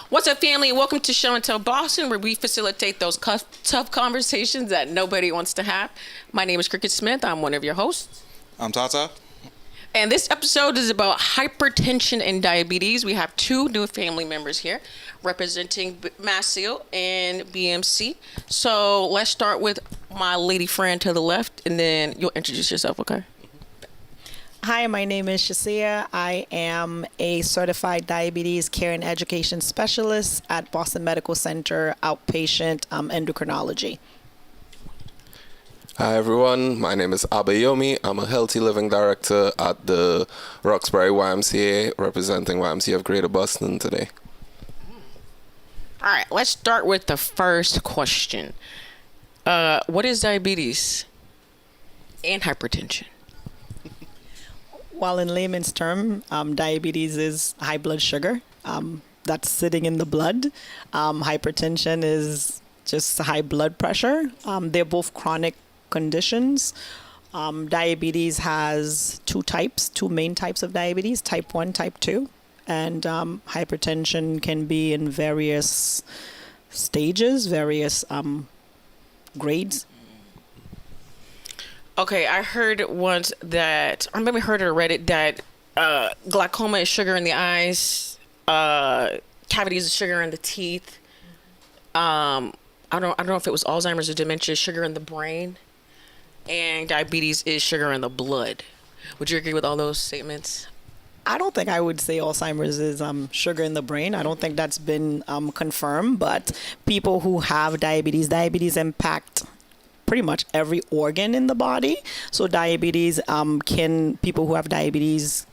What's up, family? Welcome to Show and Tell Boston, where we facilitate those tough conversations that nobody wants to have. My name is Cricket Smith. I'm one of your hosts. I'm Tata. And this episode is about hypertension and diabetes. We have two new family members here representing MA-CEAL and BMC. So let's start with my lady friend to the left, and then you'll introduce yourself, okay? Hi, my name is Shecia. I am a certified diabetes care and education specialist at Boston Medical Center, outpatient endocrinology. Hi everyone, my name is Abayomi. I'm a healthy living director at the Roxbury YMCA, representing YMCA of Greater Boston today. All right, let's start with the first question. What is diabetes and hypertension? Well, in layman's term, diabetes is high blood sugar. That's sitting in the blood. Hypertension is just high blood pressure. They're both chronic conditions. Diabetes has two main types of diabetes, type 1, type 2. And hypertension can be in various stages, various grades. Okay, I heard once that, or maybe heard it or read it, that glaucoma is sugar in the eyes, cavities is sugar in the teeth. I don't know if it was Alzheimer's or dementia, sugar in the brain, and diabetes is sugar in the blood. Would you agree with all those statements? I don't think I would say Alzheimer's is sugar in the brain. I don't think that's been confirmed, but people who have diabetes impact pretty much every organ in the body. So diabetes people who have diabetes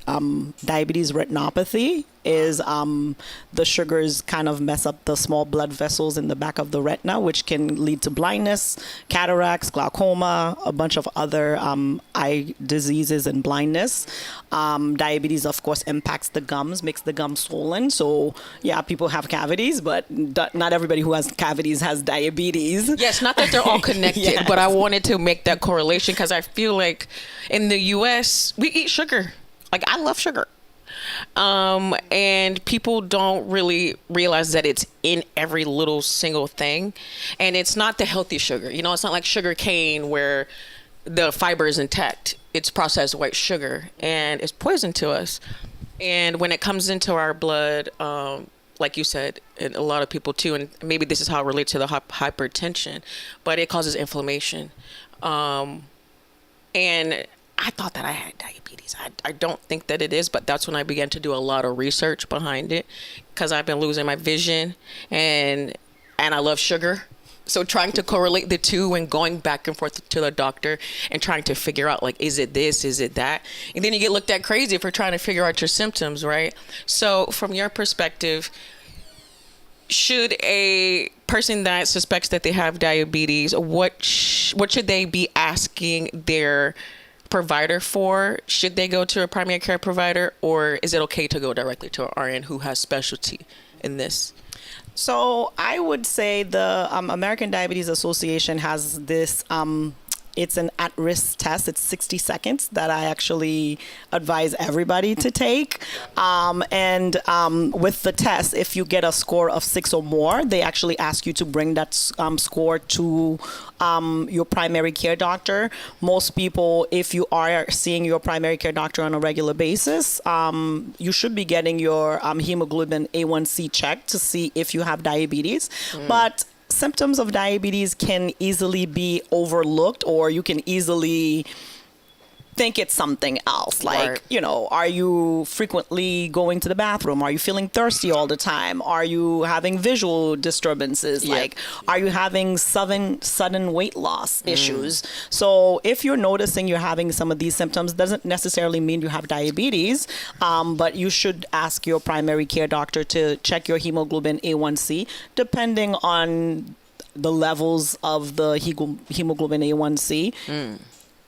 retinopathy is the sugars kind of mess up the small blood vessels in the back of the retina, which can lead to blindness, cataracts, glaucoma, a bunch of other eye diseases and blindness. Diabetes, of course, impacts the gums, makes the gums swollen. So, yeah, people have cavities, but not everybody who has cavities has diabetes. Yes, not that they're all connected, yes. But I wanted to make that correlation because I feel like in the U.S., we eat sugar. Like, I love sugar. And people don't really realize that it's in every little single thing. And it's not the healthy sugar. You know, it's not like sugar cane where the fiber is intact. It's processed white sugar, and it's poison to us. And when it comes into our blood, like you said, and a lot of people too, and maybe this is how it relates to the hypertension, but it causes inflammation. And I thought that I had diabetes. I don't think that it is, but that's when I began to do a lot of research behind it because I've been losing my vision and I love sugar. So trying to correlate the two and going back and forth to the doctor and trying to figure out, like, is it this, is it that? And then you get looked at crazy for trying to figure out your symptoms, right? So from your perspective, should a person that suspects that they have diabetes, what should they be asking their provider for? Should they go to a primary care provider, or is it okay to go directly to an RN who has specialty in this? So I would say the American Diabetes Association has this, it's an at-risk test. It's 60 seconds that I actually advise everybody to take. And with the test, if you get a score of 6 or more, they actually ask you to bring that score to your primary care doctor. Most people, if you are seeing your primary care doctor on a regular basis, you should be getting your hemoglobin A1C checked to see if you have diabetes. But symptoms of diabetes can easily be overlooked, or you can easily think it's something else. Like, right. You know, are you frequently going to the bathroom? Are you feeling thirsty all the time? Are you having visual disturbances? Yep. Like, are you having sudden weight loss issues? So if you're noticing you're having some of these symptoms, doesn't necessarily mean you have diabetes, but you should ask your primary care doctor to check your hemoglobin A1C, depending on the levels of the hemoglobin A1C.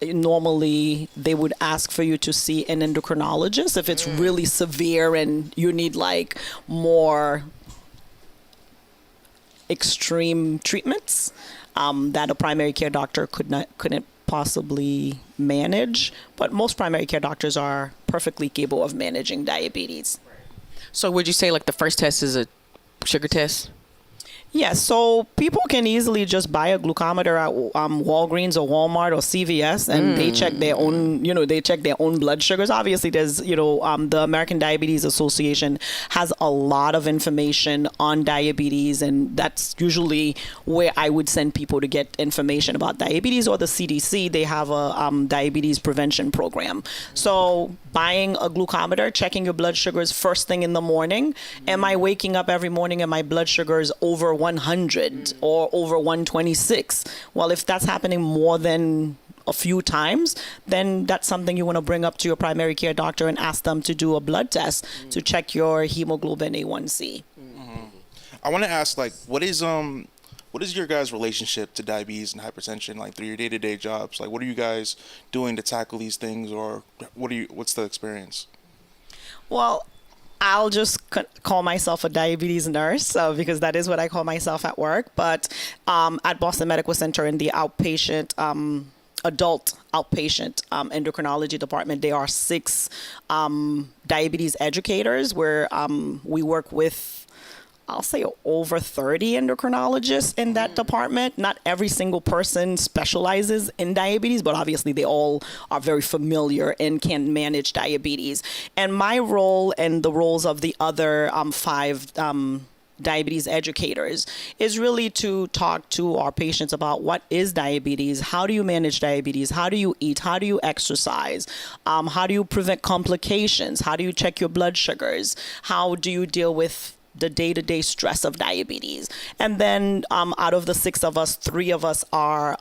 Normally they would ask for you to see an endocrinologist if it's really severe and you need like more extreme treatments that a primary care doctor couldn't possibly manage. But most primary care doctors are perfectly capable of managing diabetes. So would you say like the first test is sugar test? Yeah, so people can easily just buy a glucometer at Walgreens or Walmart or CVS, and they check their own, they check their own blood sugars. Obviously, there's, the American Diabetes Association has a lot of information on diabetes, and that's usually where I would send people to get information about diabetes, or the CDC. They have a diabetes prevention program. So buying a glucometer, checking your blood sugars first thing in the morning. Am I waking up every morning and my blood sugar is over 100 or over 126? Well, if that's happening more than a few times, then that's something you want to bring up to your primary care doctor and ask them to do a blood test to check your hemoglobin A1C. I want to ask, what is your guys' relationship to diabetes and hypertension, like through your day-to-day jobs? Like, what are you guys doing to tackle these things, or what's the experience? Well, I'll just call myself a diabetes nurse because that is what I call myself at work. But at Boston Medical Center in the outpatient, adult outpatient endocrinology department, there are 6 diabetes educators where we work with, I'll say, over 30 endocrinologists in that department. Not every single person specializes in diabetes, but obviously they all are very familiar and can manage diabetes. And my role and the roles of the other 5 diabetes educators is really to talk to our patients about what is diabetes, how do you manage diabetes, how do you eat, how do you exercise, how do you prevent complications, how do you check your blood sugars, how do you deal with the day-to-day stress of diabetes. And then out of the 6 of us, 3 of us are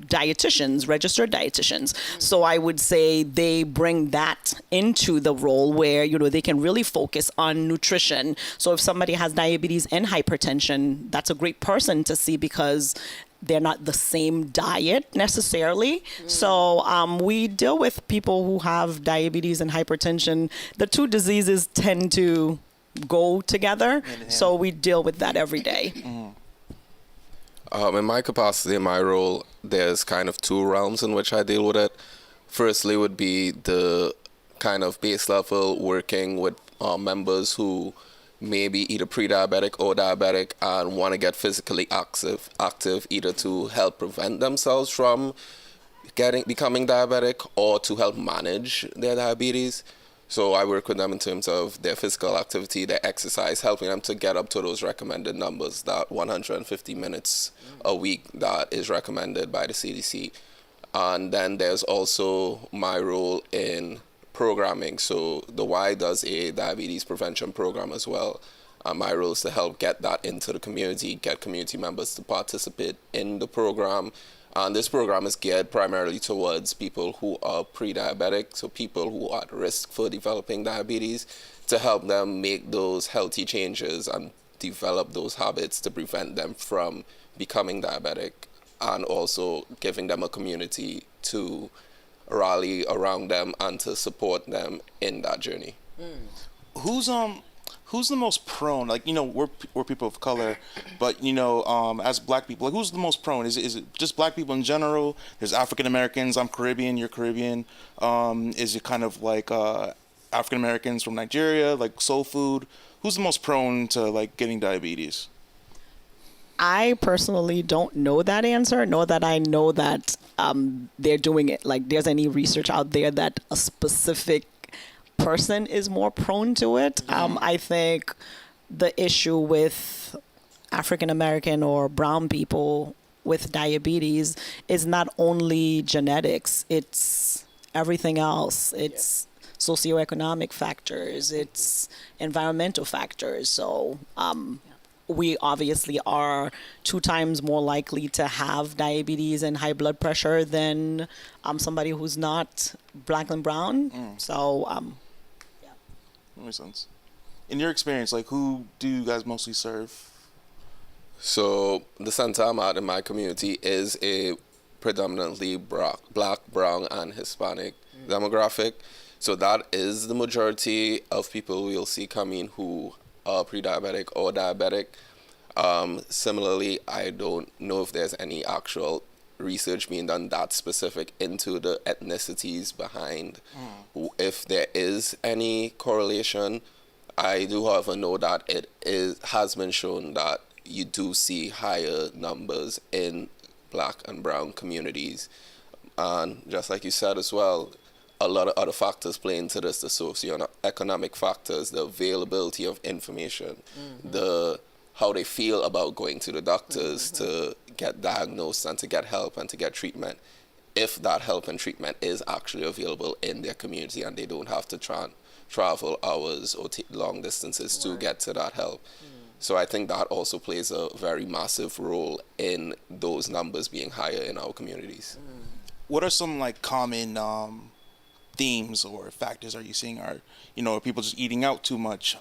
dietitians, registered dietitians. So I would say they bring that into the role where, they can really focus on nutrition. So if somebody has diabetes and hypertension, that's a great person to see because they're not the same diet necessarily. So we deal with people who have diabetes and hypertension. The 2 diseases tend to go together. So we deal with that every day. In my capacity, in my role, there's kind of 2 realms in which I deal with it. Firstly would be the kind of base level, working with members who may be either pre-diabetic or diabetic and want to get physically active either to help prevent themselves from becoming diabetic or to help manage their diabetes. So I work with them in terms of their physical activity, their exercise, helping them to get up to those recommended numbers, that 150 minutes a week that is recommended by the CDC. And then there's also my role in programming. So the Y does a diabetes prevention program as well. My role is to help get that into the community, get community members to participate in the program. And this program is geared primarily towards people who are pre-diabetic, so people who are at risk for developing diabetes, to help them make those healthy changes and develop those habits to prevent them from becoming diabetic, and also giving them a community to rally around them and to support them in that journey. Who's the most prone? Like, we're people of color, but as Black people, like, who's the most prone? Is it just Black people in general? There's African Americans. I'm Caribbean. You're Caribbean. Is it kind of like African Americans from Nigeria, like soul food? Who's the most prone to getting diabetes? I personally don't know that answer, nor that I know that they're doing it. Like, there's any research out there that a specific person is more prone to it. I think the issue with African American or brown people with diabetes is not only genetics, it's everything else. It's socioeconomic factors, it's environmental factors. So we obviously are 2 times more likely to have diabetes and high blood pressure than somebody who's not Black and brown. So That makes sense. In your experience, who do you guys mostly serve? So the center I'm at in my community is a predominantly Black, brown, and Hispanic demographic. So that is the majority of people we'll see coming who are pre-diabetic or diabetic. Similarly, I don't know if there's any actual research being done that specific into the ethnicities behind if there is any correlation. I do, however, know that has been shown that you do see higher numbers in black and brown communities. And just like you said as well, a lot of other factors play into this, the socioeconomic factors, the availability of information, the how they feel about going to the doctors to get diagnosed and to get help and to get treatment, if that help and treatment is actually available in their community and they don't have to travel hours or take long distances to get to that help. So I think that also plays a very massive role in those numbers being higher in our communities. What are some like common themes or factors are you seeing? Are people just eating out too much,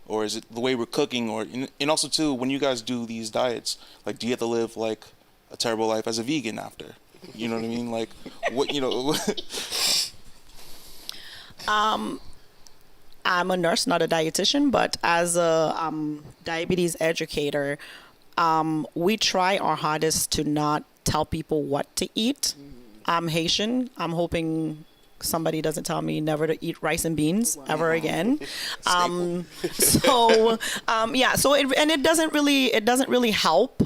or is it the way we're cooking, or and also too, when you guys do these diets, like, do you have to live like a terrible life as a vegan after? You know what I mean? Like, what I'm a nurse, not a dietitian, but as a diabetes educator, we try our hardest to not tell people what to eat. I'm Haitian. I'm hoping somebody doesn't tell me never to eat rice and beans ever again. So it doesn't really help.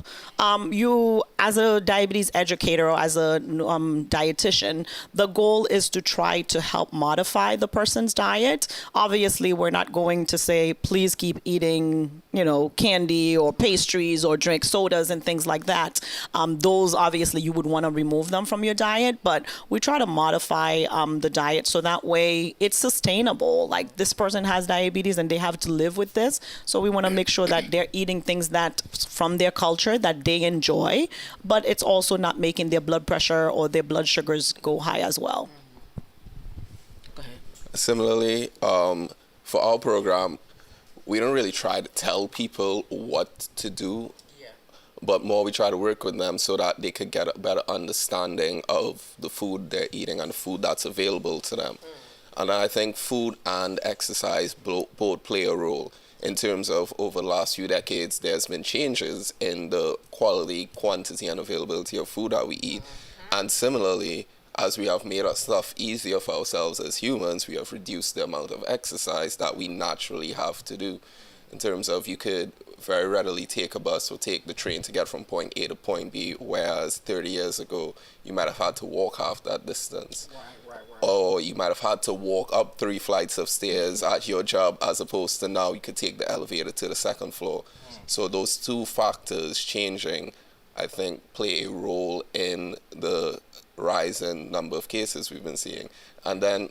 You, as a diabetes educator or as a dietitian, the goal is to try to help modify the person's diet. Obviously, we're not going to say, please keep eating, candy or pastries or drink sodas and things like that. Those, obviously, you would want to remove them from your diet, but we try to modify the diet so that way it's sustainable. Like, this person has diabetes and they have to live with this, so we want to make sure that they're eating things that from their culture that they enjoy, but it's also not making their blood pressure or their blood sugars go high as well. Go ahead. Similarly, for our program, we don't really try to tell people what to do, but more we try to work with them so that they could get a better understanding of the food they're eating and the food that's available to them. And I think food and exercise both play a role in terms of, over the last few decades, there's been changes in the quality, quantity, and availability of food that we eat. And similarly, as we have made our stuff easier for ourselves as humans, we have reduced the amount of exercise that we naturally have to do. In terms of, you could very readily take a bus or take the train to get from point A to point B, whereas 30 years ago, you might have had to walk half that distance. Right. Or you might have had to walk up 3 flights of stairs at your job, as opposed to now you could take the elevator to the 2nd floor. So those two factors changing, I think, play a role in the rise in number of cases we've been seeing. And then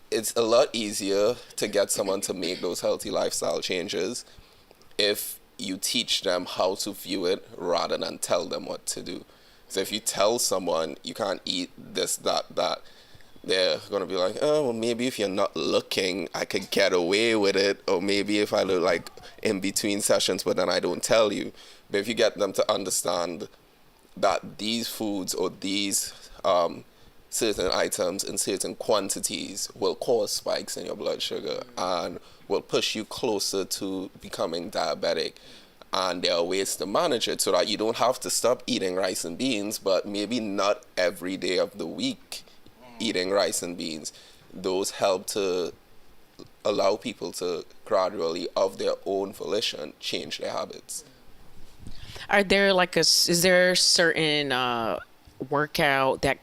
it's a lot easier to get someone to make those healthy lifestyle changes if you teach them how to view it rather than tell them what to do. So if you tell someone you can't eat this, that, they're going to be like, oh, well, maybe if you're not looking, I could get away with it. Or maybe if I look like in between sessions, but then I don't tell you. But if you get them to understand that these foods or these certain items in certain quantities will cause spikes in your blood sugar and will push you closer to becoming diabetic. And there are ways to manage it so that you don't have to stop eating rice and beans, but maybe not every day of the week eating rice and beans. Those help to allow people to gradually, of their own volition, change their habits. Are there is there a certain workout that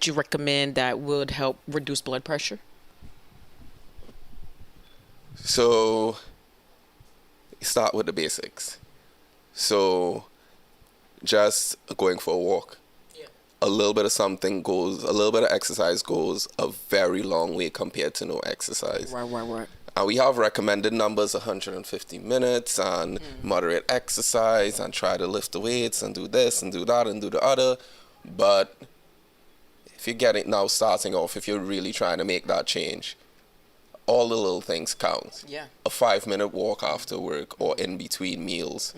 you recommend that would help reduce blood pressure? So start with the basics. So just going for a walk. A little bit of a little bit of exercise goes a very long way compared to no exercise. Right. And we have recommended numbers, 150 minutes and moderate exercise and try to lift the weights and do this and do that and do the other. But if you're starting off, if you're really trying to make that change, all the little things count. Yeah. A 5-minute walk after work or in between meals.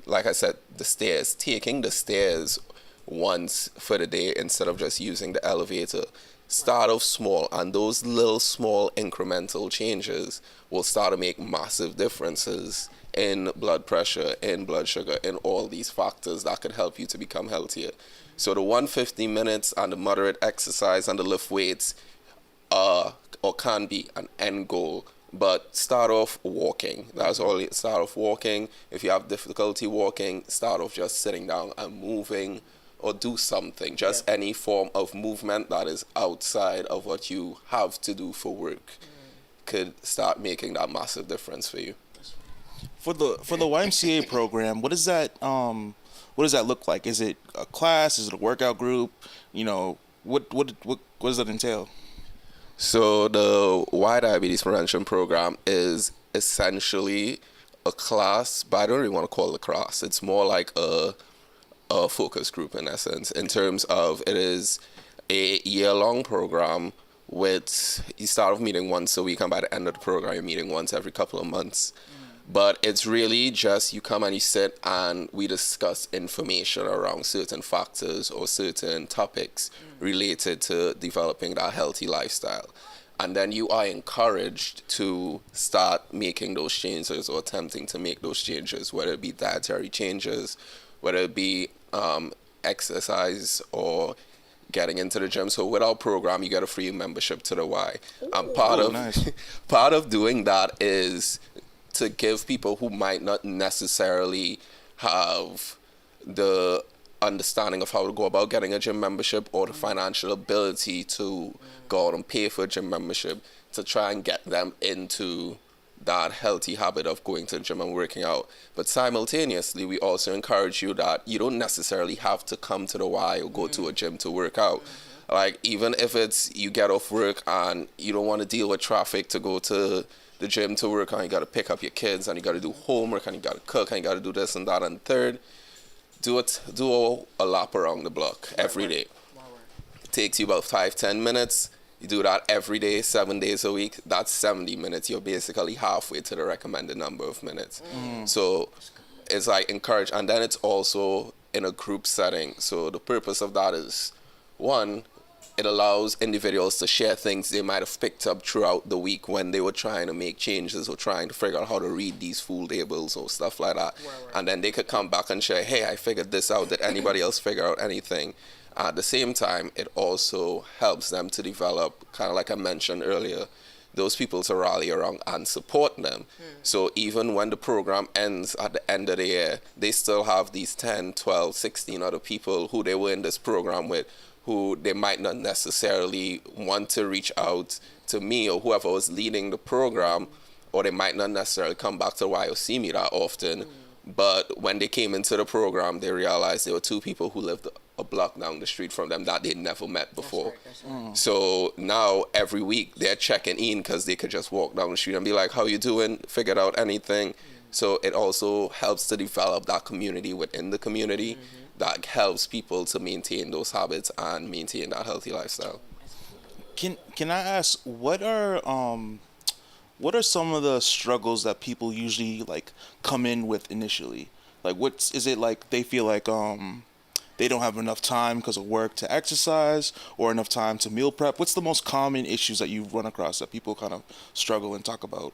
Like I said, the stairs, taking the stairs once for the day instead of just using the elevator. Start off small, and those little small incremental changes will start to make massive differences in blood pressure, in blood sugar, in all these factors that could help you to become healthier. So the 150 minutes and the moderate exercise and the lift weights are or can be an end goal But start off walking. That's all. Start off walking. If you have difficulty walking, start off just sitting down and moving, or do something. Just any form of movement that is outside of what you have to do for work could start making that massive difference for you. For the YMCA program, what does that look like? Is it a class? Is it a workout group? You know, what does that entail? So the Y Diabetes Prevention Program is essentially a class, but I don't really want to call it a class. It's more like a focus group in essence, in terms of it is a year-long program with, you start off meeting once a week, and by the end of the program, you're meeting once every couple of months. But it's really just you come and you sit and we discuss information around certain factors or certain topics related to developing that healthy lifestyle. And then you are encouraged to start making those changes or attempting to make those changes, whether it be dietary changes, whether it be exercise or getting into the gym. So with our program, you get a free membership to the Y. And part of doing that is to give people who might not necessarily have the understanding of how to go about getting a gym membership or the financial ability to go out and pay for a gym membership, to try and get them into that healthy habit of going to the gym and working out. But simultaneously, we also encourage you that you don't necessarily have to come to the Y or go to a gym to work out. Like, even if it's you get off work and you don't want to deal with traffic to go to the gym to work out, you got to pick up your kids and you got to do homework and you got to cook and you got to do this and that and third, do a lap around the block every day. It takes you about 5-10 minutes. You do that every day, 7 days a week. That's 70 minutes. You're basically halfway to the recommended number of minutes. So it's like encourage, and then it's also in a group setting. So the purpose of that is, one, it allows individuals to share things they might have picked up throughout the week when they were trying to make changes or trying to figure out how to read these food labels or stuff like that. And then they could come back and share, hey, I figured this out. Did anybody else figure out anything? At the same time, it also helps them to develop, kind of like I mentioned earlier, those people to rally around and support them. So even when the program ends at the end of the year, they still have these 10, 12, 16 other people who they were in this program with, who they might not necessarily want to reach out to me or whoever was leading the program, or they might not necessarily come back to Y or see me that often. But when they came into the program, they realized there were two people who lived a block down the street from them that they'd never met before. That's right. So now every week they're checking in because they could just walk down the street and be like, how you doing? Figured out anything? So it also helps to develop that community within the community that helps people to maintain those habits and maintain that healthy lifestyle. Can I ask, what are some of the struggles that people usually like come in with initially? Like, is it like they feel like they don't have enough time because of work to exercise or enough time to meal prep? What's the most common issues that you've run across that people kind of struggle and talk about?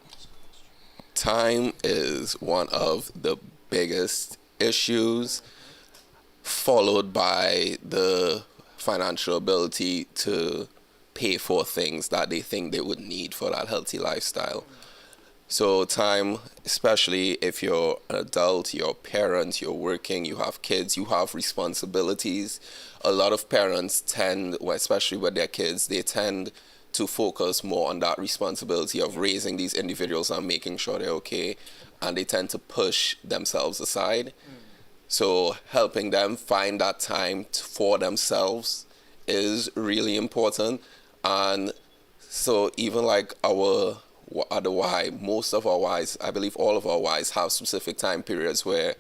Time is one of the biggest issues, followed by the financial ability to pay for things that they think they would need for that healthy lifestyle. So time, especially if you're an adult, you're a parent, you're working, you have kids, you have responsibilities. A lot of parents tend, well, especially with their kids, they tend to focus more on that responsibility of raising these individuals and making sure they're okay, and they tend to push themselves aside. So helping them find that time for themselves is really important. And so even like at the Y, most of our Ys, I believe all of our Ys have specific time periods where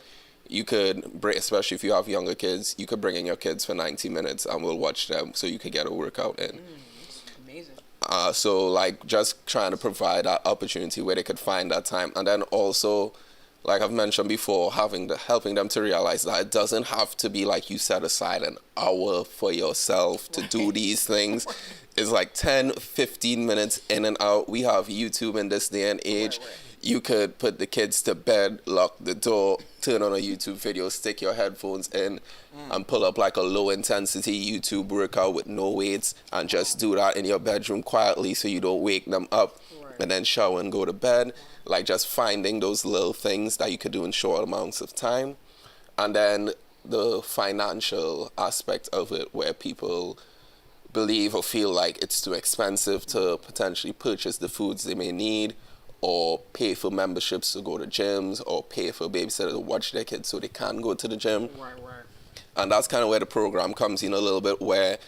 you could bring, especially if you have younger kids, you could bring in your kids for 90 minutes and we'll watch them so you could get a workout in. That's amazing. So like just trying to provide that opportunity where they could find that time. And then also, like I've mentioned before, helping them to realize that it doesn't have to be like you set aside an hour for yourself to do these things. It's like 10, 15 minutes in and out. We have YouTube in this day and age. You could put the kids to bed, lock the door, turn on a YouTube video, stick your headphones in, and pull up like a low intensity YouTube workout with no weights, and just do that in your bedroom quietly so you don't wake them up. and then shower and go to bed. Like just finding those little things that you could do in short amounts of time. And then the financial aspect of it, where people believe or feel like it's too expensive to potentially purchase the foods they may need, or pay for memberships to go to gyms, or pay for a babysitter to watch their kids so they can go to the gym. Right. And that's kind of where the program comes in a little bit, where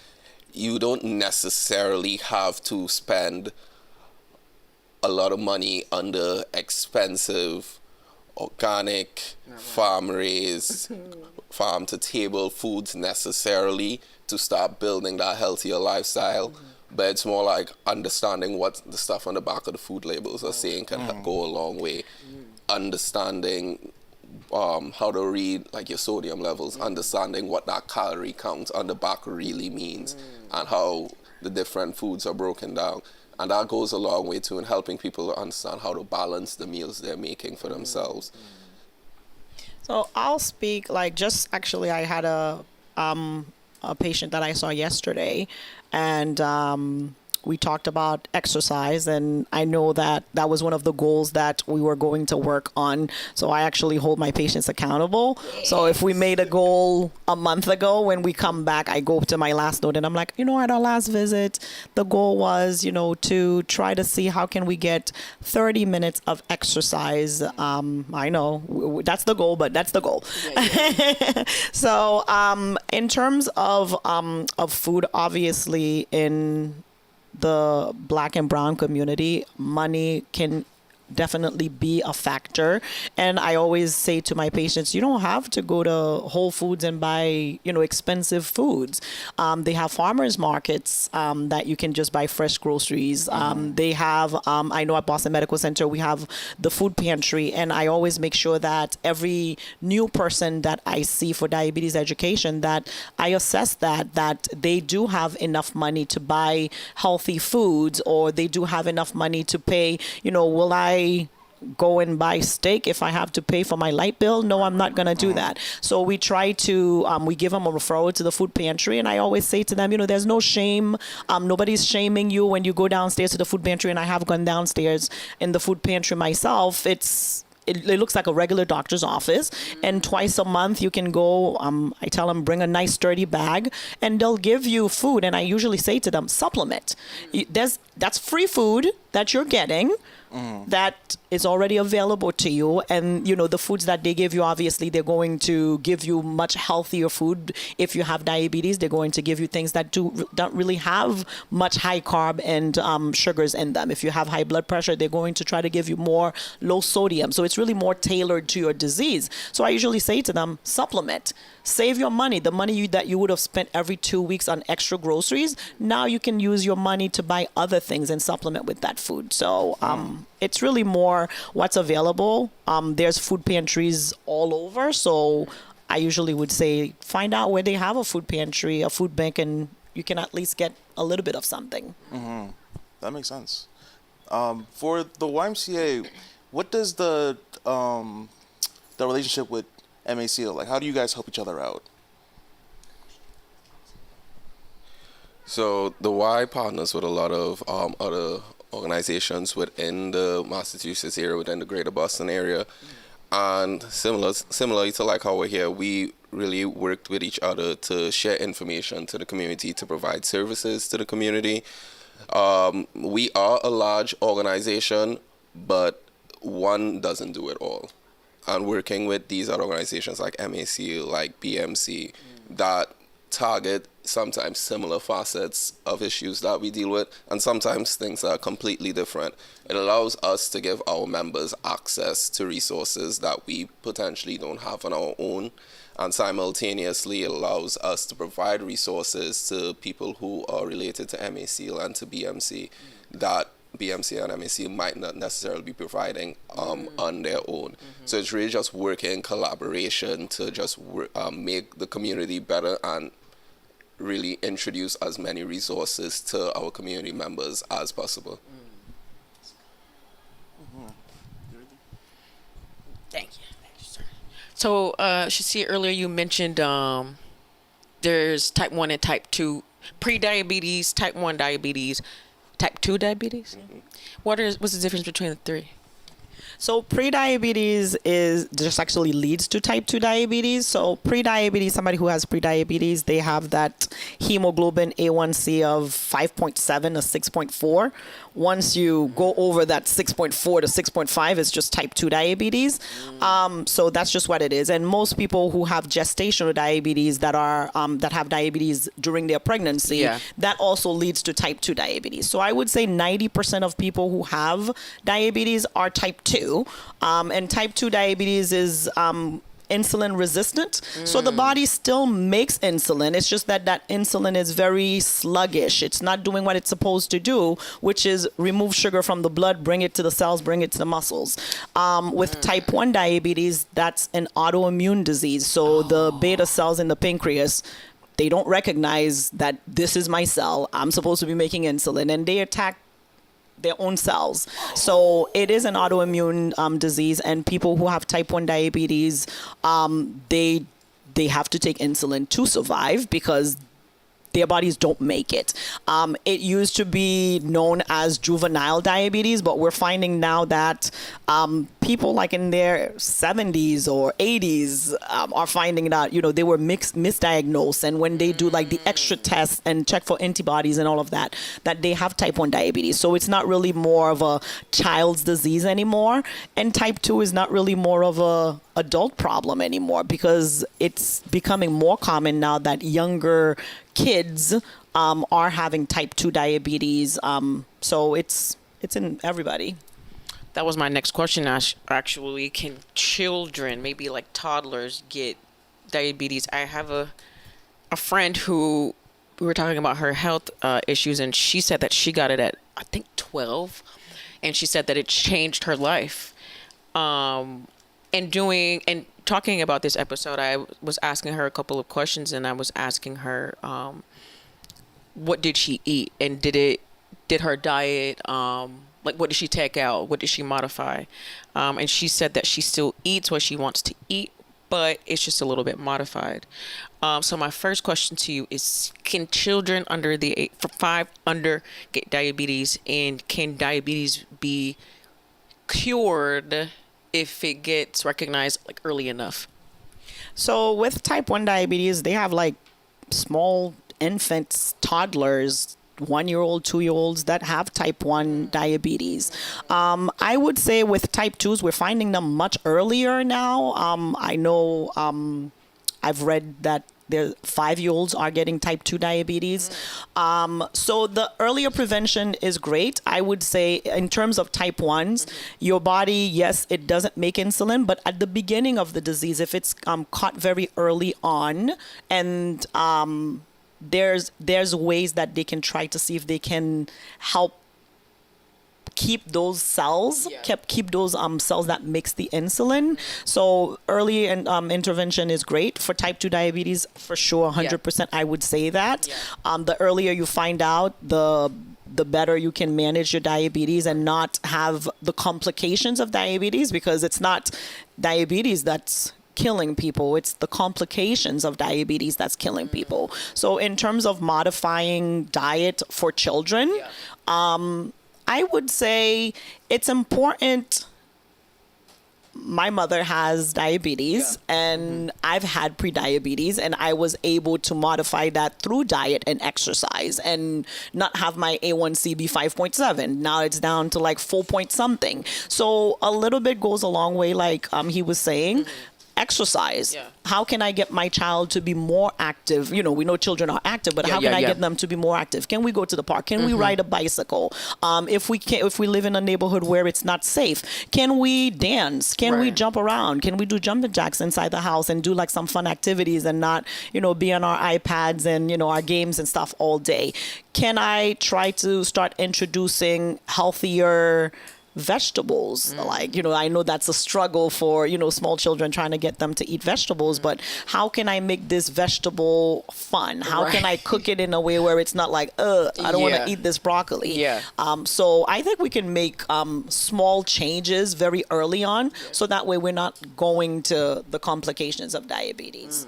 you don't necessarily have to spend a lot of money on the expensive organic, farm-raised, farm-to-table foods necessarily to start building that healthier lifestyle. But it's more like understanding what the stuff on the back of the food labels are saying can go a long way. Understanding how to read like your sodium levels, understanding what that calorie count on the back really means, and how the different foods are broken down. And that goes a long way too in helping people to understand how to balance the meals they're making for themselves. So I'll speak like just actually I had a patient that I saw yesterday, and we talked about exercise, and I know that that was one of the goals that we were going to work on. So I actually hold my patients accountable. So if we made a goal a month ago, when we come back, I go to my last note and I'm like, at our last visit, the goal was, to try to see how can we get 30 minutes of exercise. I know that's the goal, but that's the goal. So in terms of food, obviously in the Black and brown community, money can definitely be a factor. And I always say to my patients, you don't have to go to Whole Foods and buy, expensive foods. They have farmers markets that you can just buy fresh groceries. They have, I know at Boston Medical Center, we have the food pantry, and I always make sure that every new person that I see for diabetes education, that I assess that they do have enough money to buy healthy foods, or they do have enough money to pay, will I go and buy steak if I have to pay for my light bill? No, I'm not going to do that. So we try to, we give them a referral to the food pantry. And I always say to them, there's no shame. Nobody's shaming you when you go downstairs to the food pantry. And I have gone downstairs in the food pantry myself. It looks like a regular doctor's office, and twice a month you can go. I tell them, bring a nice sturdy bag, and they'll give you food. And I usually say to them, supplement. That's free food that you're getting. That is already available to you, and the foods that they give you, obviously they're going to give you much healthier food. If you have diabetes, they're going to give you things that don't really have much high carb and sugars in them. If you have high blood pressure, they're going to try to give you more low sodium. So it's really more tailored to your disease. So I usually say to them, supplement. Save your money, the money that you would have spent every 2 weeks on extra groceries. Now you can use your money to buy other things and supplement with that food. So it's really more what's available. There's food pantries all over. So I usually would say find out where they have a food pantry, a food bank, and you can at least get a little bit of something. That makes sense. For the YMCA, what does the relationship with MA-CEAL, like how do you guys help each other out? So the Y partners with a lot of other organizations within the Massachusetts area, within the greater Boston area. And similarly to like how we're here, we really worked with each other to share information to the community, to provide services to the community. We are a large organization, but one doesn't do it all. And working with these other organizations like MA-CEAL, like BMC, that target sometimes similar facets of issues that we deal with, and sometimes things are completely different. It allows us to give our members access to resources that we potentially don't have on our own, and simultaneously it allows us to provide resources to people who are related to MA-CEAL and to BMC that BMC and MA-CEAL might not necessarily be providing on their own. So it's really just working in collaboration to just make the community better and really introduce as many resources to our community members as possible. Thank you, sir. So, Shecia, earlier you mentioned there's type 1 and type 2, pre-diabetes, type 1 diabetes, Type 2 diabetes? What's the difference between the three? So prediabetes is just actually leads to type 2 diabetes. So prediabetes, somebody who has prediabetes, they have that hemoglobin A1C of 5.7 or 6.4. Once you go over that 6.4 to 6.5, it's just type 2 diabetes. So that's just what it is. And most people who have gestational diabetes that are that have diabetes during their pregnancy, that also leads to type 2 diabetes. So I would say 90% of people who have diabetes are type 2. And type 2 diabetes is insulin resistant. So the body still makes insulin. It's just that that insulin is very sluggish. It's not doing what it's supposed to do, which is remove sugar from the blood, bring it to the cells, bring it to the muscles. With type 1 diabetes, that's an autoimmune disease. So the beta cells in the pancreas, they don't recognize that this is my cell. I'm supposed to be making insulin, and they attack their own cells. So it is an autoimmune disease, and people who have type 1 diabetes, they have to take insulin to survive because their bodies don't make it. It used to be known as juvenile diabetes, but we're finding now that people like in their 70s or 80s are finding that, they were misdiagnosed. And when they do like the extra tests and check for antibodies and all of that, that they have type 1 diabetes. So it's not really more of a child's disease anymore. And type 2 is not really more of a adult problem anymore because it's becoming more common now that younger kids are having type 2 diabetes. So it's in everybody. That was my next question, actually. Can children, maybe like toddlers, get diabetes? I have a friend who, we were talking about her health issues, and she said that she got it at, I think, 12. And she said that it changed her life. And talking about this episode, I was asking her a couple of questions, and I was asking her, what did she eat, and did her diet, like what did she take out, what did she modify, and she said that she still eats what she wants to eat, but it's just a little bit modified. So my first question to you is: can children under the 5 get diabetes, and can diabetes be cured if it gets recognized like early enough? So with type 1 diabetes, they have like small infants, toddlers, 1-year-old, 2-year-olds that have type 1 diabetes. I would say with type 2s, we're finding them much earlier now. I know I've read that their 5-year-olds are getting type 2 diabetes. So the earlier prevention is great. I would say in terms of type 1s, your body, yes, it doesn't make insulin, but at the beginning of the disease, if it's caught very early on, and there's ways that they can try to see if they can help keep those cells, keep those cells that makes the insulin. So early intervention is great for type 2 diabetes, for sure, 100%. I would say that. The earlier you find out, the better you can manage your diabetes and not have the complications of diabetes, because it's not diabetes that's killing people, it's the complications of diabetes that's killing people. So in terms of modifying diet for children, I would say it's important. My mother has diabetes, and I've had prediabetes, and I was able to modify that through diet and exercise and not have my A1C be 5.7. Now it's down to like 4 point something. So a little bit goes a long way, like he was saying. Exercise. How can I get my child to be more active? We know children are active, but how can I get them to be more active? Can we go to the park? Can we ride a bicycle? If we live in a neighborhood where it's not safe, can we dance? Can we jump around? Can we do jumping jacks inside the house and do like some fun activities and not, be on our iPads and, our games and stuff all day? Can I try to start introducing healthier vegetables? Like, I know that's a struggle for, small children, trying to get them to eat vegetables, but how can I make this vegetable fun? How can I cook it in a way where it's not like, I don't want to eat this broccoli? So I think we can make small changes very early on, so that way we're not going to the complications of diabetes.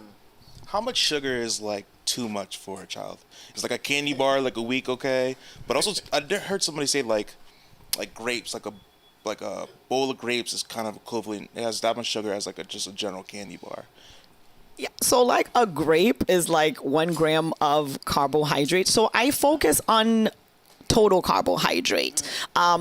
How much sugar is like too much for a child. It's like a candy bar, like a week, okay. But also, I heard somebody say like grapes, like a bowl of grapes is kind of equivalent. It has that much sugar as like just a general candy bar. Yeah, so like a grape is like 1 gram of carbohydrate. So I focus on total carbohydrate.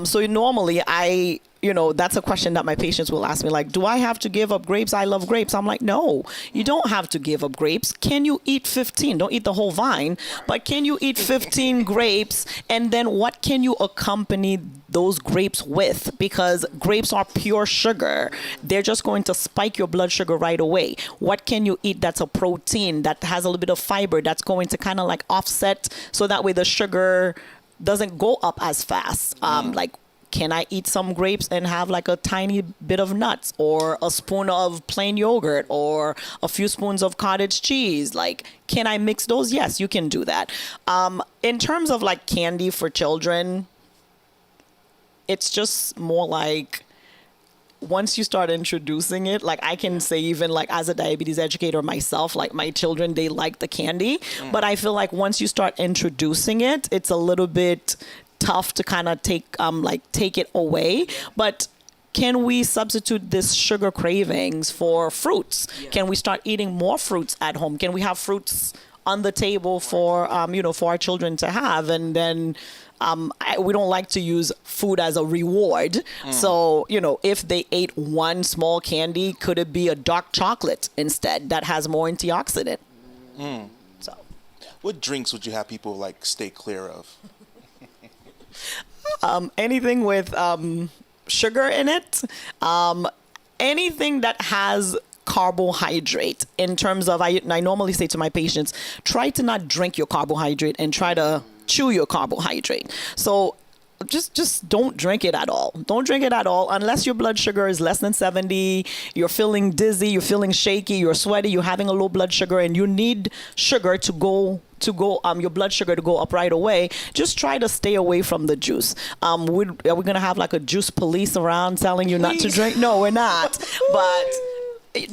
So normally that's a question that my patients will ask me, like, do I have to give up grapes? I love grapes. I'm like, no, you don't have to give up grapes. Can you eat 15? Don't eat the whole vine, but can you eat 15 grapes? And then what can you accompany those grapes with? Because grapes are pure sugar. They're just going to spike your blood sugar right away. What can you eat that's a protein, that has a little bit of fiber, that's going to kind of like offset, so that way the sugar doesn't go up as fast? Like, can I eat some grapes and have like a tiny bit of nuts, or a spoon of plain yogurt, or a few spoons of cottage cheese? Like, can I mix those? Yes, you can do that. In terms of like candy for children, it's just more like, once you start introducing it, like I can say, even like as a diabetes educator myself, like my children, they like the candy, but I feel like once you start introducing it, it's a little bit tough to kind of take it away. But can we substitute this sugar cravings for fruits? Yeah. Can we start eating more fruits at home? Can we have fruits on the table for for our children to have? And then we don't like to use food as a reward. So, if they ate one small candy, could it be a dark chocolate instead that has more antioxidant? So, what drinks would you have people like stay clear of? Anything with sugar in it, anything that has carbohydrate. In terms of, I normally say to my patients, try to not drink your carbohydrate and try to chew your carbohydrate. So just don't drink it at all. Don't drink it at all unless your blood sugar is less than 70, you're feeling dizzy, you're feeling shaky, you're sweaty, you're having a low blood sugar, and you need sugar to go your blood sugar to go up right away. Just try to stay away from the juice. Are we gonna have like a juice police around telling you not to drink? No, we're not. But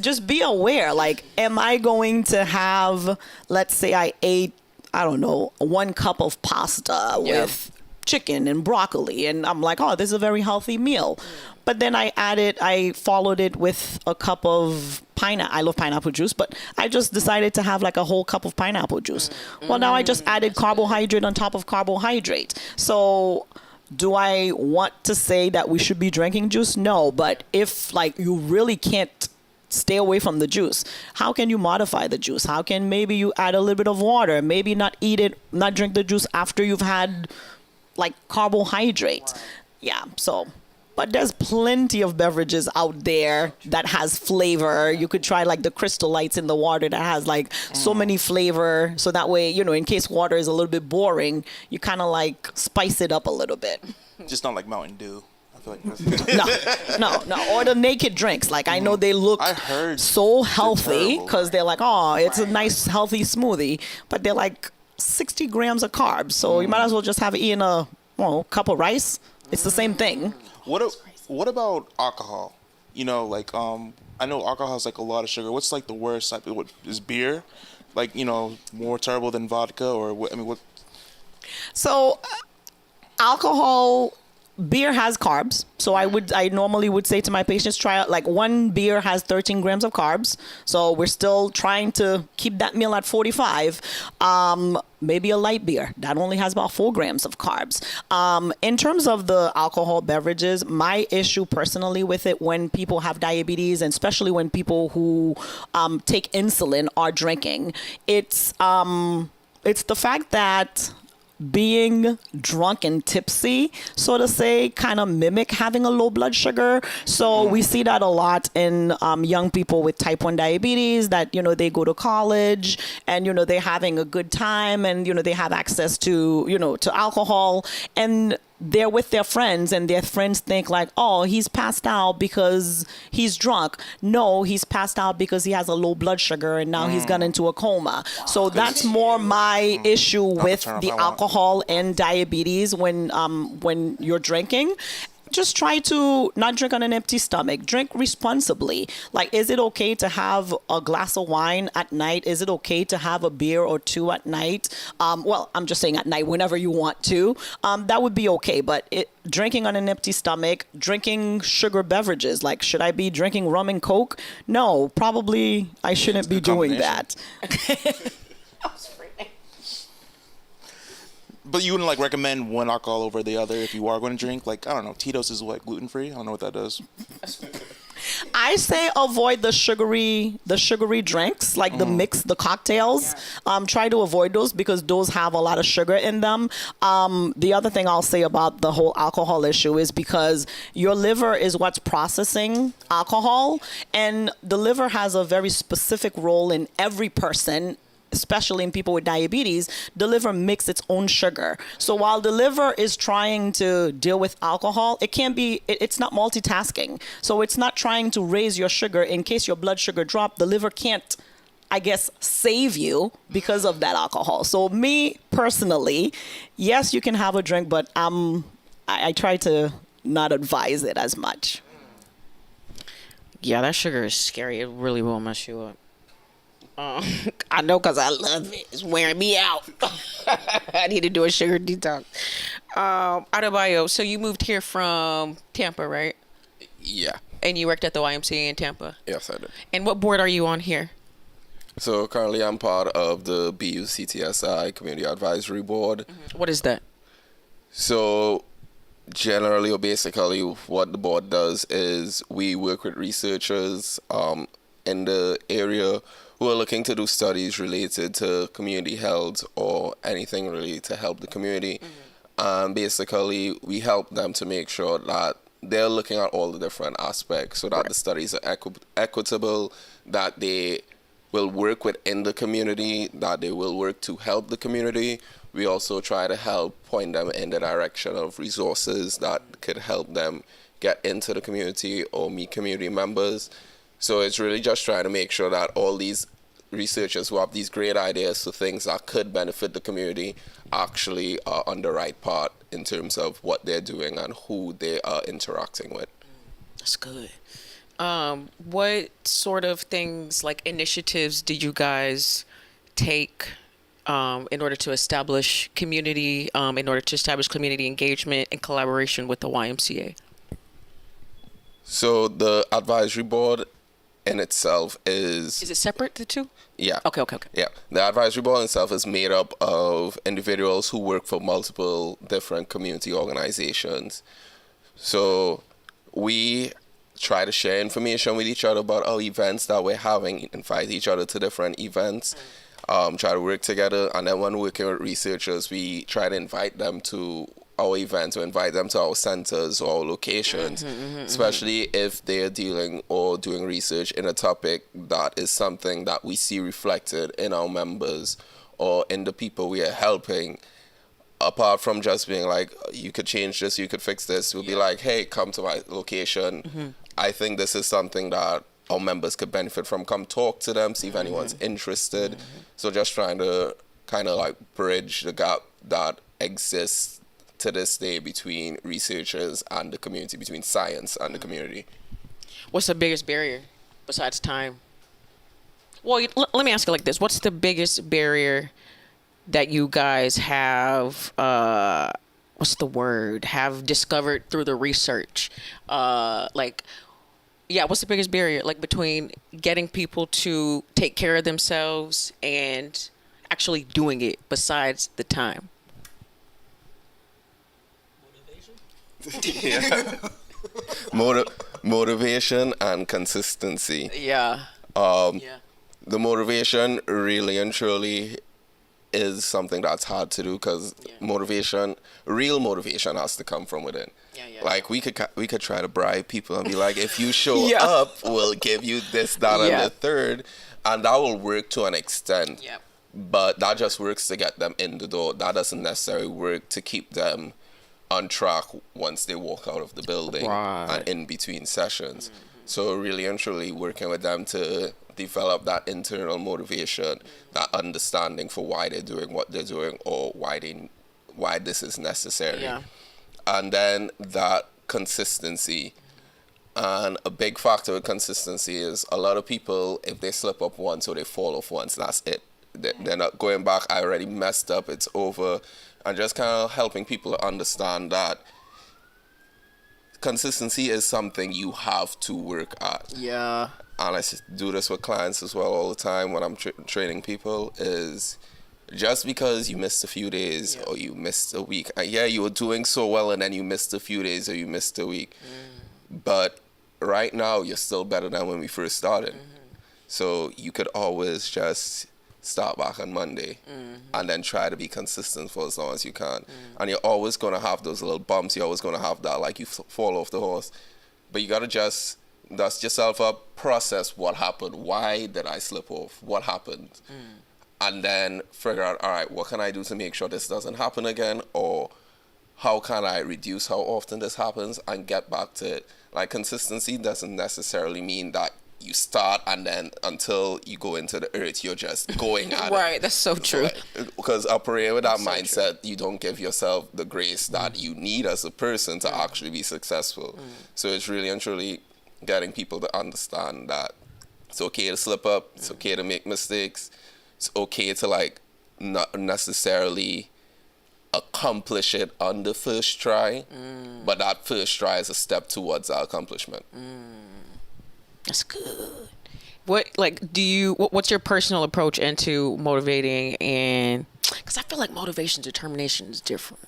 just be aware. Like, am I going to have, let's say I ate, I don't know, 1 cup of pasta with chicken and broccoli, and I'm like, oh, this is a very healthy meal. But then I followed it with a cup of pineapple. I love pineapple juice, but I just decided to have like a whole cup of pineapple juice. Well, now I just added carbohydrate on top of carbohydrate. So do I want to say that we should be drinking juice? No, but if like you really can't stay away from the juice, how can you modify the juice? How can maybe you add a little bit of water, maybe not drink the juice after you've had like carbohydrate. Yeah, so, but there's plenty of beverages out there that has flavor. You could try like the Crystal Lights in the water that has like so many flavor, so that way, in case water is a little bit boring, you kind of like spice it up a little bit. Just not like Mountain Dew. I feel like no, or the naked drinks. Like, I know they look so healthy because they're like, oh, it's a nice healthy smoothie, but they're like 60 grams of carbs. So you might as well just have eaten a cup of rice. It's the same thing. What about alcohol? I know alcohol has like a lot of sugar. What's like the worst? Like, what is beer? Like, more terrible than vodka, or what? I mean, what? So, alcohol. Beer has carbs, so I normally would say to my patients, try out like 1 beer has 13 grams of carbs. So we're still trying to keep that meal at 45. Maybe a light beer that only has about 4 grams of carbs. In terms of the alcohol beverages, my issue personally with it, when people have diabetes, and especially when people who take insulin are drinking, it's the fact that being drunk and tipsy, so to say, kind of mimic having a low blood sugar. So we see that a lot in young people with type 1 diabetes, that, they go to college and, they're having a good time, and, they have access to, to alcohol, and they're with their friends, and their friends think like, oh, he's passed out because he's drunk. No, he's passed out because he has a low blood sugar, and now he's gone into a coma. So that's more my issue with the alcohol and diabetes when you're drinking. just try to not drink on an empty stomach. Drink responsibly. Like, is it okay to have a glass of wine at night? Is it okay to have a beer or two at night? Well, I'm just saying at night, whenever you want to. That would be okay. But drinking on an empty stomach, drinking sugar beverages, like, should I be drinking rum and Coke? No, probably I shouldn't be doing that. But you wouldn't like recommend one alcohol over the other if you are going to drink? Like, I don't know, Tito's is what, gluten-free? I don't know what that does. I say avoid the sugary drinks, like the cocktails. Try to avoid those because those have a lot of sugar in them. The other thing I'll say about the whole alcohol issue is because your liver is what's processing alcohol, and the liver has a very specific role in every person, especially in people with diabetes. The liver makes its own sugar. So while the liver is trying to deal with alcohol, it's not multitasking. So it's not trying to raise your sugar in case your blood sugar drops. The liver can't, I guess, save you because of that alcohol. So me personally, yes, you can have a drink, but I try to not advise it as much. Yeah, that sugar is scary. It really will mess you up. I know because I love it. It's wearing me out. I need to do a sugar detox. Adebayo, so you moved here from Tampa, right? Yeah. And you worked at the YMCA in Tampa? Yes, I did. And what board are you on here? So currently I'm part of the BU-CTSI Community Advisory Board. What is that? So generally or basically what the board does is we work with researchers in the area who are looking to do studies related to community health or anything related to help the community. Basically, we help them to make sure that they're looking at all the different aspects so that the studies are equitable, that they will work within the community, that they will work to help the community. We also try to help point them in the direction of resources that could help them get into the community or meet community members. So it's really just trying to make sure that all these researchers who have these great ideas for things that could benefit the community actually are on the right path in terms of what they're doing and who they are interacting with. That's good. What sort of things, like initiatives, did you guys take in order to establish community, engagement and collaboration with the YMCA? So the advisory board in itself is it separate, the two? Yeah. Okay. Yeah. The advisory board itself is made up of individuals who work for multiple different community organizations. So we try to share information with each other about our events that we're having, invite each other to different events, try to work together. And then when working with researchers, we try to invite them to our events or invite them to our centers or our locations, especially if they're dealing or doing research in a topic that is something that we see reflected in our members or in the people we are helping. Apart from just being like, you could change this, you could fix this, we'll be like, hey, come to my location. I think this is something that our members could benefit from. Come talk to them, see if anyone's interested. So just trying to kind of like bridge the gap that exists to this day between researchers and the community, between science and the community. What's the biggest barrier besides time? Well, let me ask you like this. What's the biggest barrier that you guys have, have discovered through the research? What's the biggest barrier, like, between getting people to take care of themselves and actually doing it besides the time? Motivation and consistency. Yeah. The motivation really and truly is something that's hard to do because real motivation has to come from within. Like we could try to bribe people and be like, if you show up, we'll give you this, that, and the third, and that will work to an extent. But that just works to get them in the door. That doesn't necessarily work to keep them on track once they walk out of the building and in between sessions. So really and truly working with them to develop that internal motivation, that understanding for why they're doing what they're doing or why this is necessary. And then that consistency. And a big factor with consistency is a lot of people, if they slip up once or they fall off once, that's it. They're not going back. I already messed up. It's over. And just kind of helping people to understand that consistency is something you have to work at. Yeah. And I do this with clients as well all the time when I'm training people, is just because you missed a few days or you missed a week, yeah, you were doing so well and then you missed a few days or you missed a week. But right now, you're still better than when we first started. So you could always just start back on Monday and then try to be consistent for as long as you can. And you're always going to have those little bumps. You're always going to have that, like you fall off the horse. But you got to just dust yourself up, process what happened. Why did I slip off? What happened? And then figure out, all right, what can I do to make sure this doesn't happen again? Or how can I reduce how often this happens and get back to it? Like, consistency doesn't necessarily mean that you start and then until you go into the earth, you're just going at it. Right, that's so true. Because operating with that So mindset, you don't give yourself the grace that you need as a person to actually be successful. So it's really and truly getting people to understand that it's okay to slip up, it's okay to make mistakes, it's okay to, like, not necessarily accomplish it on the first try, but that first try is a step towards our accomplishment. That's good. What's your personal approach into motivating? And because I feel like motivation, determination is different.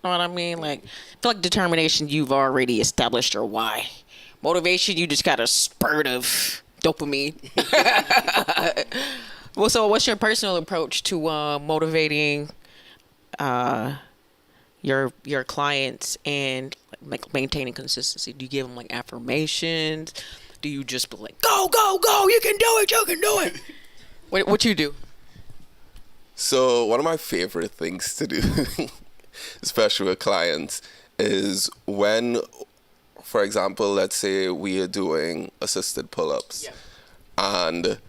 You know what I mean? Like, I feel like determination, you've already established your why. Motivation, you just got a spurt of dopamine. Well, so what's your personal approach to motivating your clients and like maintaining consistency? Do you give them like affirmations? Do you just be like, go, go, go, you can do it, you can do it? What you do? So one of my favorite things to do, especially with clients, is when, for example, let's say we are doing assisted pull-ups, and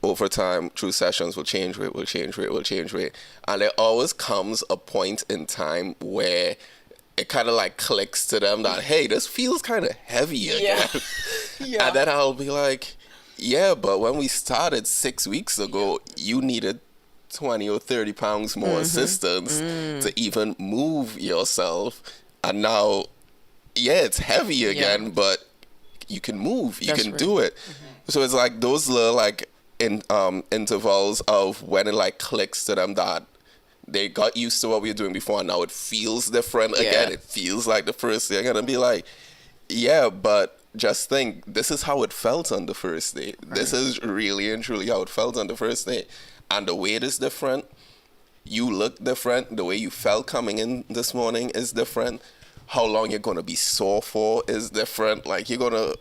over time, through sessions, we'll change weight, and there always comes a point in time where it kind of like clicks to them that, hey, this feels kind of heavy again. And then I'll be like, yeah, but when we started 6 weeks ago, you needed 20 or 30 pounds more assistance to even move yourself. And now, yeah, it's heavy again, but you can move, you can do it. So it's like those little like intervals of when it like clicks to them that they got used to what we were doing before and now it feels different again. It feels like the first day. I'm going to be like, yeah, but just think, this is how it felt on the first day. This is really and truly how it felt on the first day. And the weight is different. You look different. The way you felt coming in this morning is different. How long you're going to be sore for is different. Like, you're going to,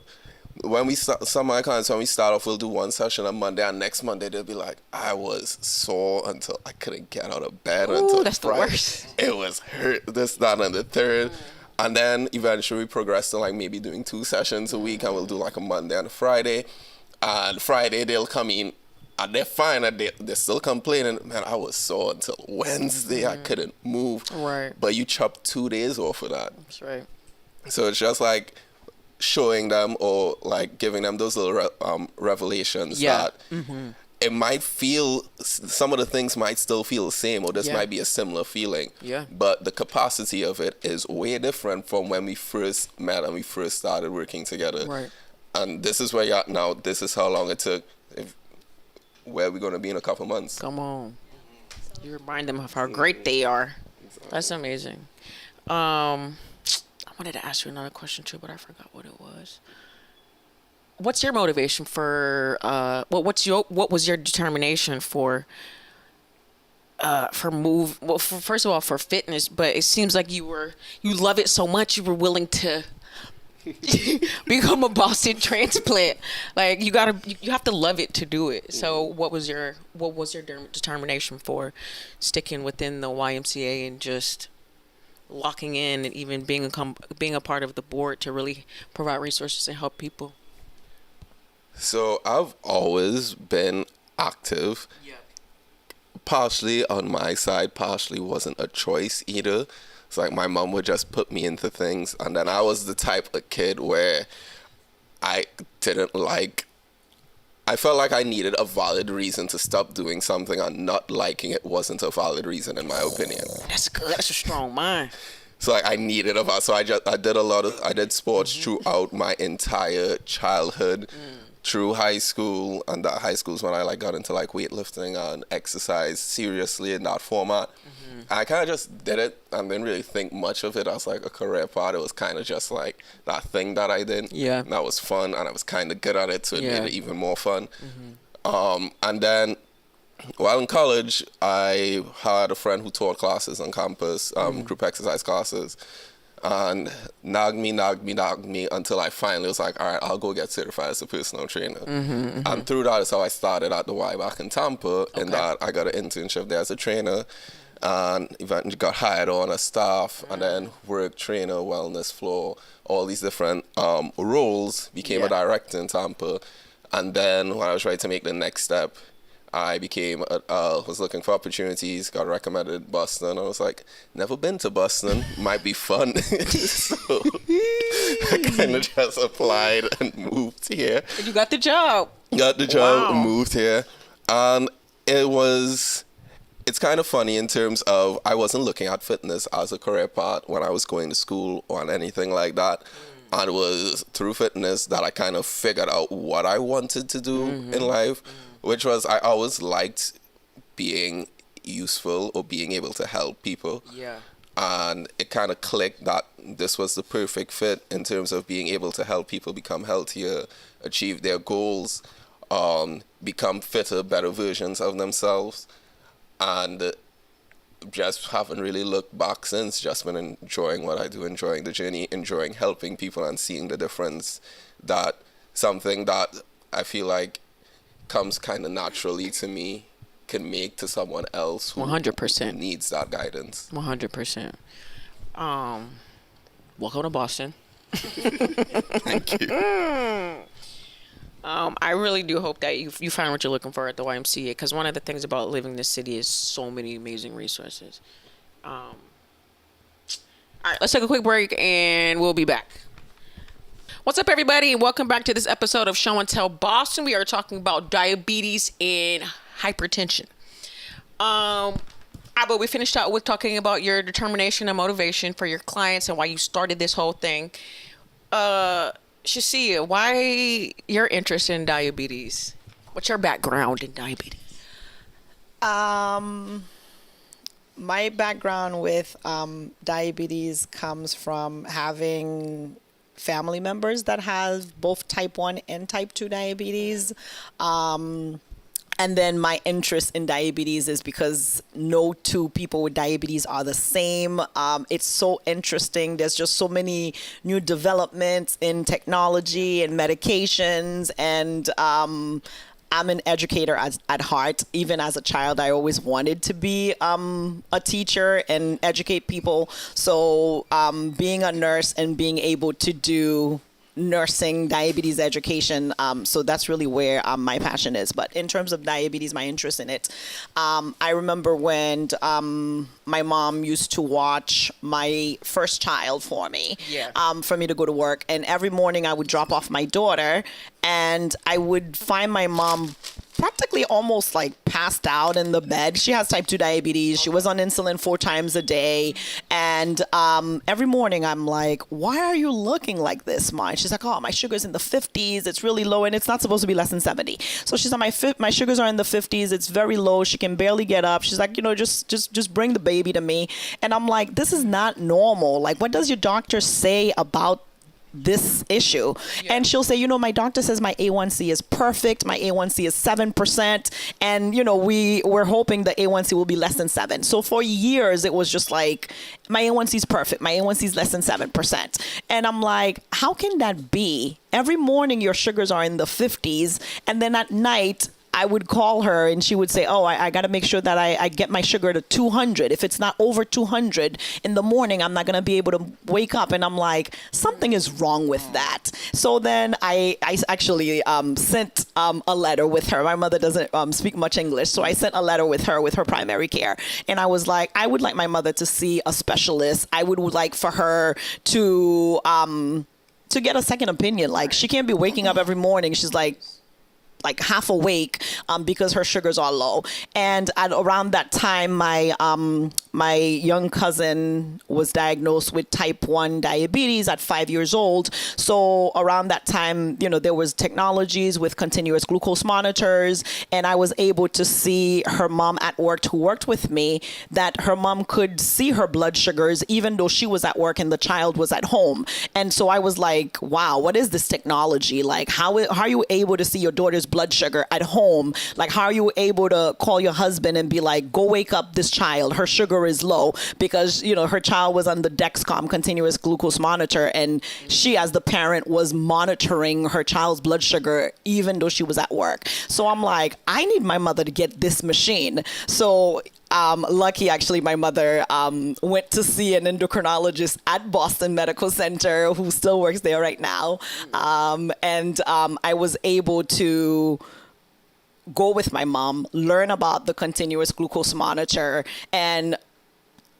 when we start, some of my clients, when we start off, we'll do one session on Monday, and next Monday they'll be like, I was sore until I couldn't get out of bed until that's Friday. The worst. It was hurt, this, that, and the third. And then eventually we progress to like maybe doing 2 sessions a week, and we'll do like a Monday and a Friday. And Friday they'll come in and they're fine, and they're still complaining, man, I was sore until Wednesday, I couldn't move. Right. But you chop 2 days off of that. That's right. So it's just like showing them or like giving them those little revelations that it might feel, some of the things might still feel the same, or this might be a similar feeling. But the capacity of it is way different from when we first met and we first started working together. Right. And this is where you're at now. This is how long it took. Where we're going to be in a couple months. Come on. You remind them of how great they are. That's amazing. I wanted to ask you another question too, but I forgot what it was. What's your motivation for what was your determination for first of all for fitness, but it seems like you love it so much you were willing to become a Boston transplant. Like you have to love it to do it. So what was your determination for sticking within the YMCA and just locking in and even being a part of the board to really provide resources and help people? So I've always been active. Partially on my side, partially wasn't a choice either. It's like my mom would just put me into things, and then I was the type of kid where I didn't like. I felt like I needed a valid reason to stop doing something, and not liking it wasn't a valid reason in my opinion. That's good. That's a strong mind. So like I needed a valid. So I did sports throughout my entire childhood, through high school, and that high school is when I like got into like weightlifting and exercise seriously in that format. I kind of just did it and didn't really think much of it as like a career path. It was kind of just like that thing that I did. Yeah. And that was fun, and I was kind of good at it, so it made it even more fun. And then while in college, I had a friend who taught classes on campus, group exercise classes, and nagged me until I finally was like, all right, I'll go get certified as a personal trainer. And through that is how I started at the Y back in Tampa, in that I got an internship there as a trainer, and eventually got hired on as staff, and then work, trainer, wellness, floor, all these different roles, became a director in Tampa. And then when I was ready to make the next step, I was looking for opportunities, got recommended Boston. I was like, never been to Boston, might be fun. So I kind of just applied and moved here. And you got the job. Got the job, Wow. moved here. And it's kind of funny in terms of I wasn't looking at fitness as a career path when I was going to school or anything like that. And it was through fitness that I kind of figured out what I wanted to do in life, which was I always liked being useful or being able to help people. Yeah. And it kind of clicked that this was the perfect fit in terms of being able to help people become healthier, achieve their goals, become fitter, better versions of themselves. And just haven't really looked back since. Just been enjoying what I do, enjoying the journey, enjoying helping people and seeing the difference that something that I feel like comes kind of naturally to me can make to someone else who 100% needs that guidance. 100%. Welcome to Boston. Thank you. I really do hope that you find what you're looking for at the YMCA, because one of the things about living in this city is so many amazing resources. All right, let's take a quick break and we'll be back. What's up, everybody, and welcome back to this episode of Show and Tell Boston. We are talking about diabetes and hypertension. But we finished out with talking about your determination and motivation for your clients and why you started this whole thing. Shecia, why your interest in diabetes? What's your background in diabetes? My background with diabetes comes from having family members that have both type 1 and type 2 diabetes. And then my interest in diabetes is because no two people with diabetes are the same. It's so interesting. There's just so many new developments in technology and medications. And I'm an educator at heart. Even as a child, I always wanted to be a teacher and educate people. So being a nurse and being able to do nursing diabetes education, so that's really where my passion is. But in terms of diabetes, my interest in it, I remember when my mom used to watch my first child for me, for me to go to work, and every morning I would drop off my daughter and I would find my mom practically almost like passed out in the bed. She has type 2 diabetes. She was on insulin 4 times a day. And every morning I'm like, why are you looking like this, Ma? She's like, oh, my sugar's in the 50s. It's really low, and it's not supposed to be less than 70. So she's on my sugars are in the 50s. It's very low. She can barely get up. She's like, just bring the baby to me. And I'm like, this is not normal. Like, what does your doctor say about this issue? And she'll say, my doctor says my A1C is perfect. My A1C is 7%. And, we're hoping the A1C will be less than 7. So for years, it was just like, my A1C is perfect. My A1C is less than 7%. And I'm like, how can that be? Every morning your sugars are in the 50s. And then at night, I would call her and she would say, oh, I got to make sure that I get my sugar to 200. If it's not over 200 in the morning, I'm not going to be able to wake up. And I'm like, something is wrong with that. So then I actually sent a letter with her. My mother doesn't speak much English. So I sent a letter with her primary care. And I was like, I would like my mother to see a specialist. I would like for her to get a second opinion. Like, she can't be waking up every morning. She's like half awake because her sugars are low. And at around that time, my young cousin was diagnosed with type 1 diabetes at 5 years old. So around that time, there was technologies with continuous glucose monitors, and I was able to see her mom at work who worked with me, that her mom could see her blood sugars even though she was at work and the child was at home. And so I was like, wow, what is this technology? Like, how are you able to see your daughter's blood sugar at home? Like, how are you able to call your husband and be like, go wake up this child, her sugar is low, because her child was on the Dexcom continuous glucose monitor, and she, as the parent, was monitoring her child's blood sugar even though she was at work. So I'm like, I need my mother to get this machine. So lucky, actually, my mother went to see an endocrinologist at Boston Medical Center who still works there right now. And I was able to go with my mom, learn about the continuous glucose monitor, and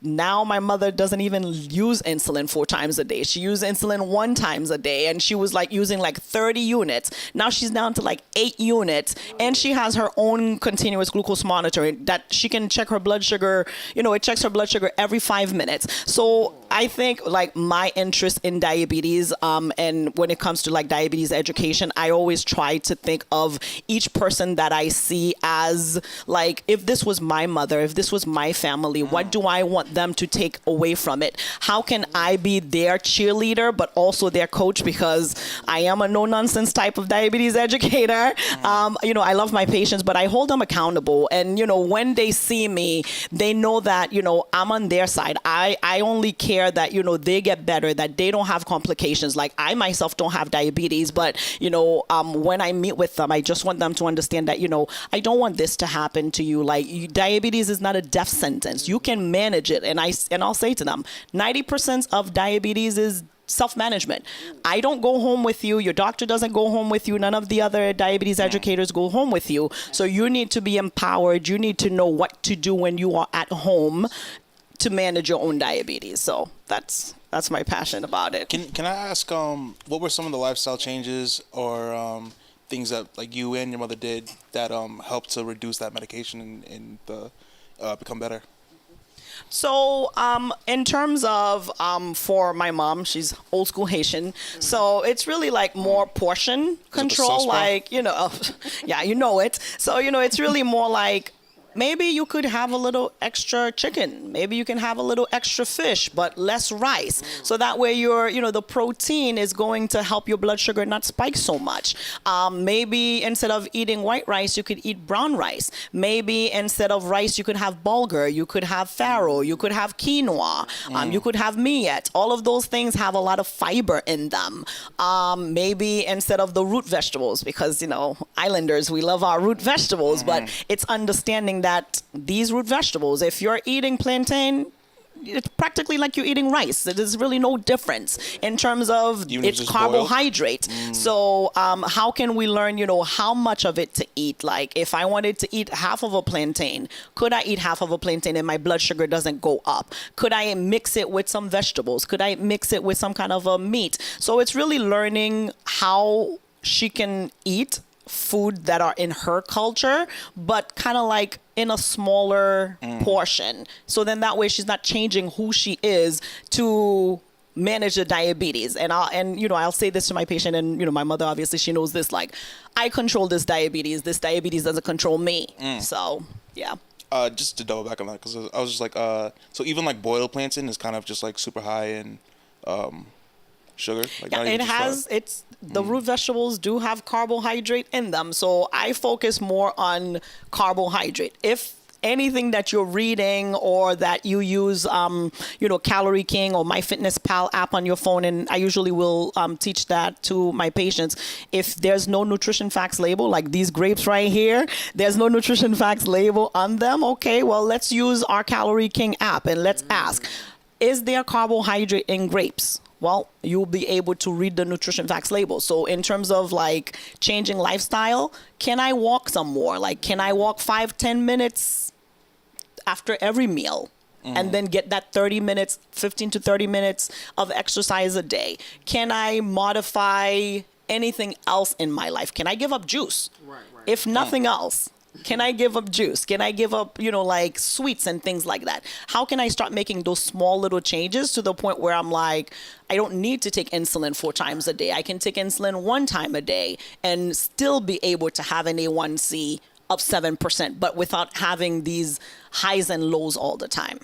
now my mother doesn't even use insulin 4 times a day. She used insulin 1 time a day, and she was like using like 30 units. Now she's down to like 8 units, and she has her own continuous glucose monitor that she can check her blood sugar. It checks her blood sugar every 5 minutes. So I think like my interest in diabetes, and when it comes to like diabetes education, I always try to think of each person that I see as like, if this was my mother, if this was my family, what do I want them to take away from it? How can I be their cheerleader but also their coach, because I am a no-nonsense type of diabetes educator. I love my patients, but I hold them accountable, and when they see me, they know that I'm on their side. I only care that they get better, that they don't have complications. Like, I myself don't have diabetes, but when I meet with them, I just want them to understand that I don't want this to happen to you. Like, diabetes is not a death sentence. You can manage it. And I'll say to them, 90% of diabetes is self-management. I don't go home with you. Your doctor doesn't go home with you. None of the other diabetes educators go home with you. So you need to be empowered. You need to know what to do when you are at home to manage your own diabetes. So that's my passion about it. Can I ask, what were some of the lifestyle changes or things that like you and your mother did that helped to reduce that medication and become better? So in terms of for my mom, she's old school Haitian. So it's really like more portion control, like, yeah, it. So, it's really more like, maybe you could have a little extra chicken. Maybe you can have a little extra fish, but less rice. So that way the protein is going to help your blood sugar not spike so much. Maybe instead of eating white rice, you could eat brown rice. Maybe instead of rice, you could have bulgur. You could have farro. You could have quinoa. You could have millet. All of those things have a lot of fiber in them. Maybe instead of the root vegetables, because, islanders, we love our root vegetables, but it's understanding that these root vegetables, if you're eating plantain, it's practically like you're eating rice. There's really no difference in terms of its carbohydrate. So how can we learn, how much of it to eat? Like, if I wanted to eat half of a plantain, could I eat half of a plantain and my blood sugar doesn't go up? Could I mix it with some vegetables? Could I mix it with some kind of a meat? So it's really learning how she can eat food that are in her culture, but kind of like in a smaller portion. So then that way she's not changing who she is to manage the diabetes. And I'll say this to my patient, and my mother, obviously, she knows this, like, I control this diabetes doesn't control me. So yeah. Just to double back on that, because I was just like, so even like boiled plantain is kind of just like super high in sugar. Like, yeah, the root vegetables do have carbohydrate in them. So I focus more on carbohydrate. If anything that you're reading or that you use, Calorie King or MyFitnessPal app on your phone, and I usually will teach that to my patients. If there's no nutrition facts label, like these grapes right here, there's no nutrition facts label on them. Okay, well, let's use our Calorie King app and let's ask, is there carbohydrate in grapes? Well, you'll be able to read the nutrition facts label. So in terms of like changing lifestyle, can I walk some more? Like, can I walk 5-10 minutes after every meal? And then get that 30 minutes, 15 to 30 minutes of exercise a day? Can I modify anything else in my life? Can I give up juice? Right. If nothing else, can I give up juice? Can I give up, like sweets and things like that? How can I start making those small little changes to the point where I'm like, I don't need to take insulin 4 times a day. I can take insulin 1 time a day and still be able to have an A1C of 7%, but without having these highs and lows all the time.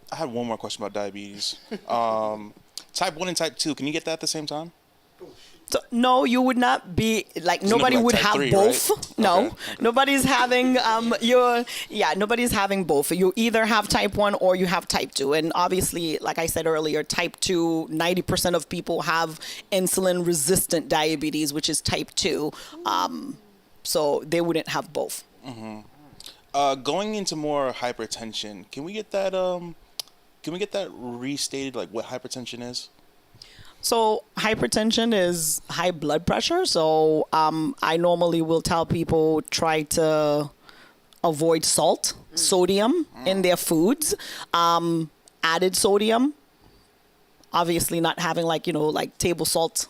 I had one more question about diabetes. Type 1 and type 2, can you get that at the same time? So, no, you would not be like, nobody would have 3, both. Right? No, Okay. nobody's having nobody's having both. You either have type 1 or you have type 2. And obviously, like I said earlier, type 2, 90% of people have insulin resistant diabetes, which is type 2. So they wouldn't have both. Going into more hypertension, can we get that restated, like what hypertension is? So hypertension is high blood pressure. So I normally will tell people try to avoid salt, sodium in their foods, added sodium, obviously not having like table salt,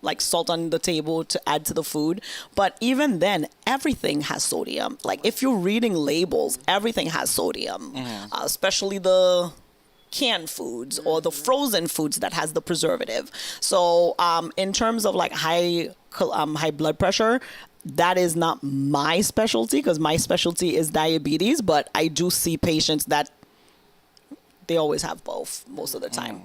like salt on the table to add to the food. But even then, everything has sodium. Like if you're reading labels, everything has sodium, especially the canned foods or the frozen foods that has the preservative. So in terms of like high blood pressure, that is not my specialty, because my specialty is diabetes, but I do see patients that they always have both most of the time.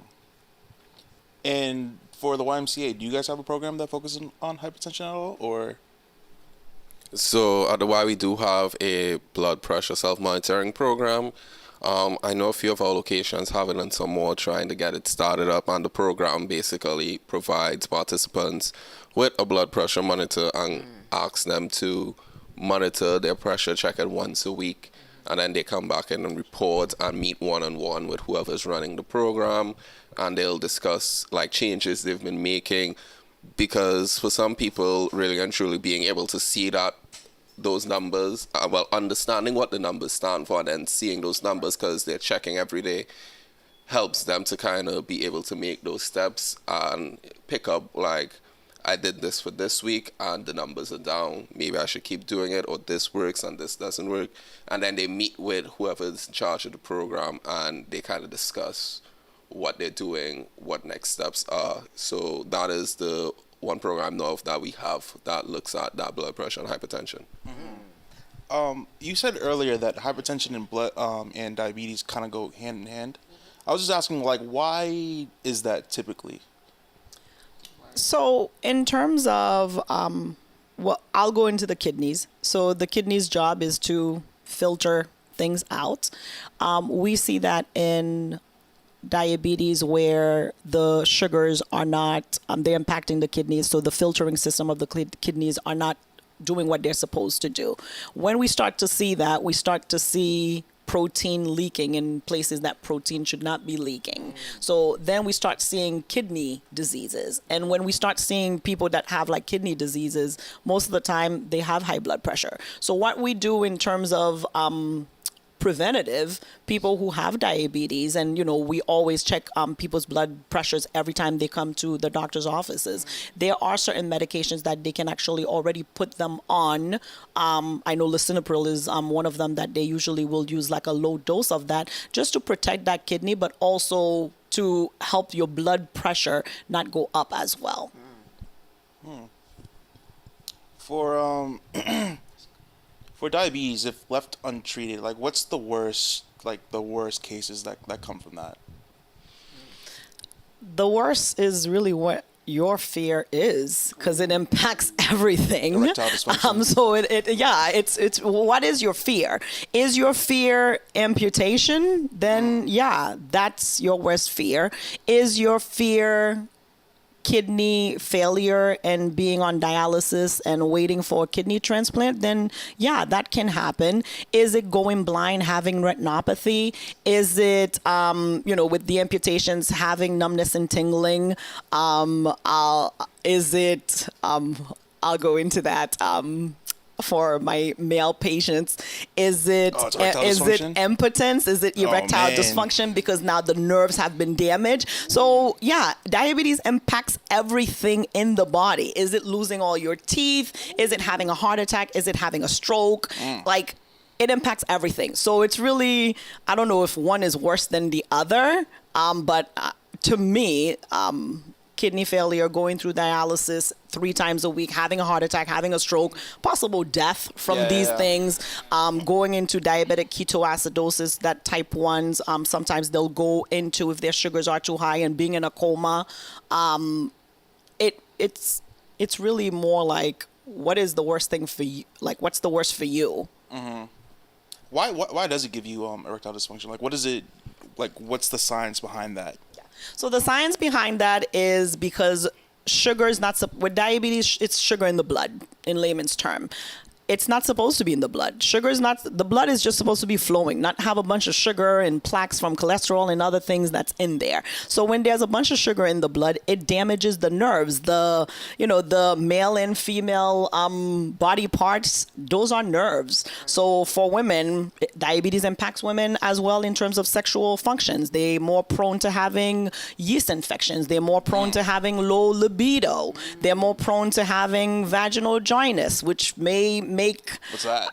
And for the YMCA, do you guys have a program that focuses on hypertension at all, or? So at the Y, we do have a blood pressure self-monitoring program. I know a few of our locations have it and some more trying to get it started up, and the program basically provides participants with a blood pressure monitor and asks them to monitor their pressure, check it once a week, and then they come back in and report and meet one-on-one with whoever's running the program, and they'll discuss like changes they've been making, because for some people, really and truly being able to see that those numbers, understanding what the numbers stand for and then seeing those numbers because they're checking every day, helps them to kind of be able to make those steps and pick up like, I did this for this week and the numbers are down. Maybe I should keep doing it, or this works and this doesn't work. And then they meet with whoever's in charge of the program and they kind of discuss what they're doing, what next steps are. So that is the one program I know of that we have that looks at that blood pressure and hypertension. You said earlier that hypertension and blood and diabetes kind of go hand in hand. I was just asking, like, why is that typically? So in terms of, I'll go into the kidneys. So the kidneys' job is to filter things out. We see that in diabetes where the sugars are not, they're impacting the kidneys. So the filtering system of the kidneys are not doing what they're supposed to do. When we start to see that, we start to see protein leaking in places that protein should not be leaking. So then we start seeing kidney diseases. And when we start seeing people that have like kidney diseases, most of the time they have high blood pressure. So what we do in terms of preventative, people who have diabetes, and we always check people's blood pressures every time they come to the doctor's offices. There are certain medications that they can actually already put them on. I know lisinopril is one of them that they usually will use like a low dose of that just to protect that kidney, but also to help your blood pressure not go up as well. For diabetes, if left untreated, like what's the worst cases that come from that? The worst is really what your fear is, because it impacts everything. Erectile dysfunction. So it's what is your fear? Is your fear amputation? Then that's your worst fear. Is your fear kidney failure and being on dialysis and waiting for a kidney transplant? Then that can happen. Is it going blind, having retinopathy? Is it with the amputations, having numbness and tingling? I'll go into that for my male patients. Is it impotence? Is it erectile dysfunction because now the nerves have been damaged? So diabetes impacts everything in the body. Is it losing all your teeth? Is it having a heart attack? Is it having a stroke? Like, it impacts everything. So it's really, I don't know if one is worse than the other, but to me, kidney failure, going through dialysis 3 times a week, having a heart attack, having a stroke, possible death from these things, going into diabetic ketoacidosis, that type 1s, sometimes they'll go into, if their sugars are too high, and being in a coma. It's really more like, what is the worst thing for you? Like, what's the worst for you? Mm-hmm. Why does it give you erectile dysfunction? Like, what is it? Like, what's the science behind that? So the science behind that is because sugar is not, with diabetes, it's sugar in the blood, in layman's term. It's not supposed to be in the blood. Sugar is not, the blood is just supposed to be flowing, not have a bunch of sugar and plaques from cholesterol and other things that's in there. So when there's a bunch of sugar in the blood, it damages the nerves, the male and female body parts, those are nerves. So for women, diabetes impacts women as well in terms of sexual functions. They're more prone to having yeast infections. They're more prone to having low libido. They're more prone to having vaginal dryness, which may make what's that?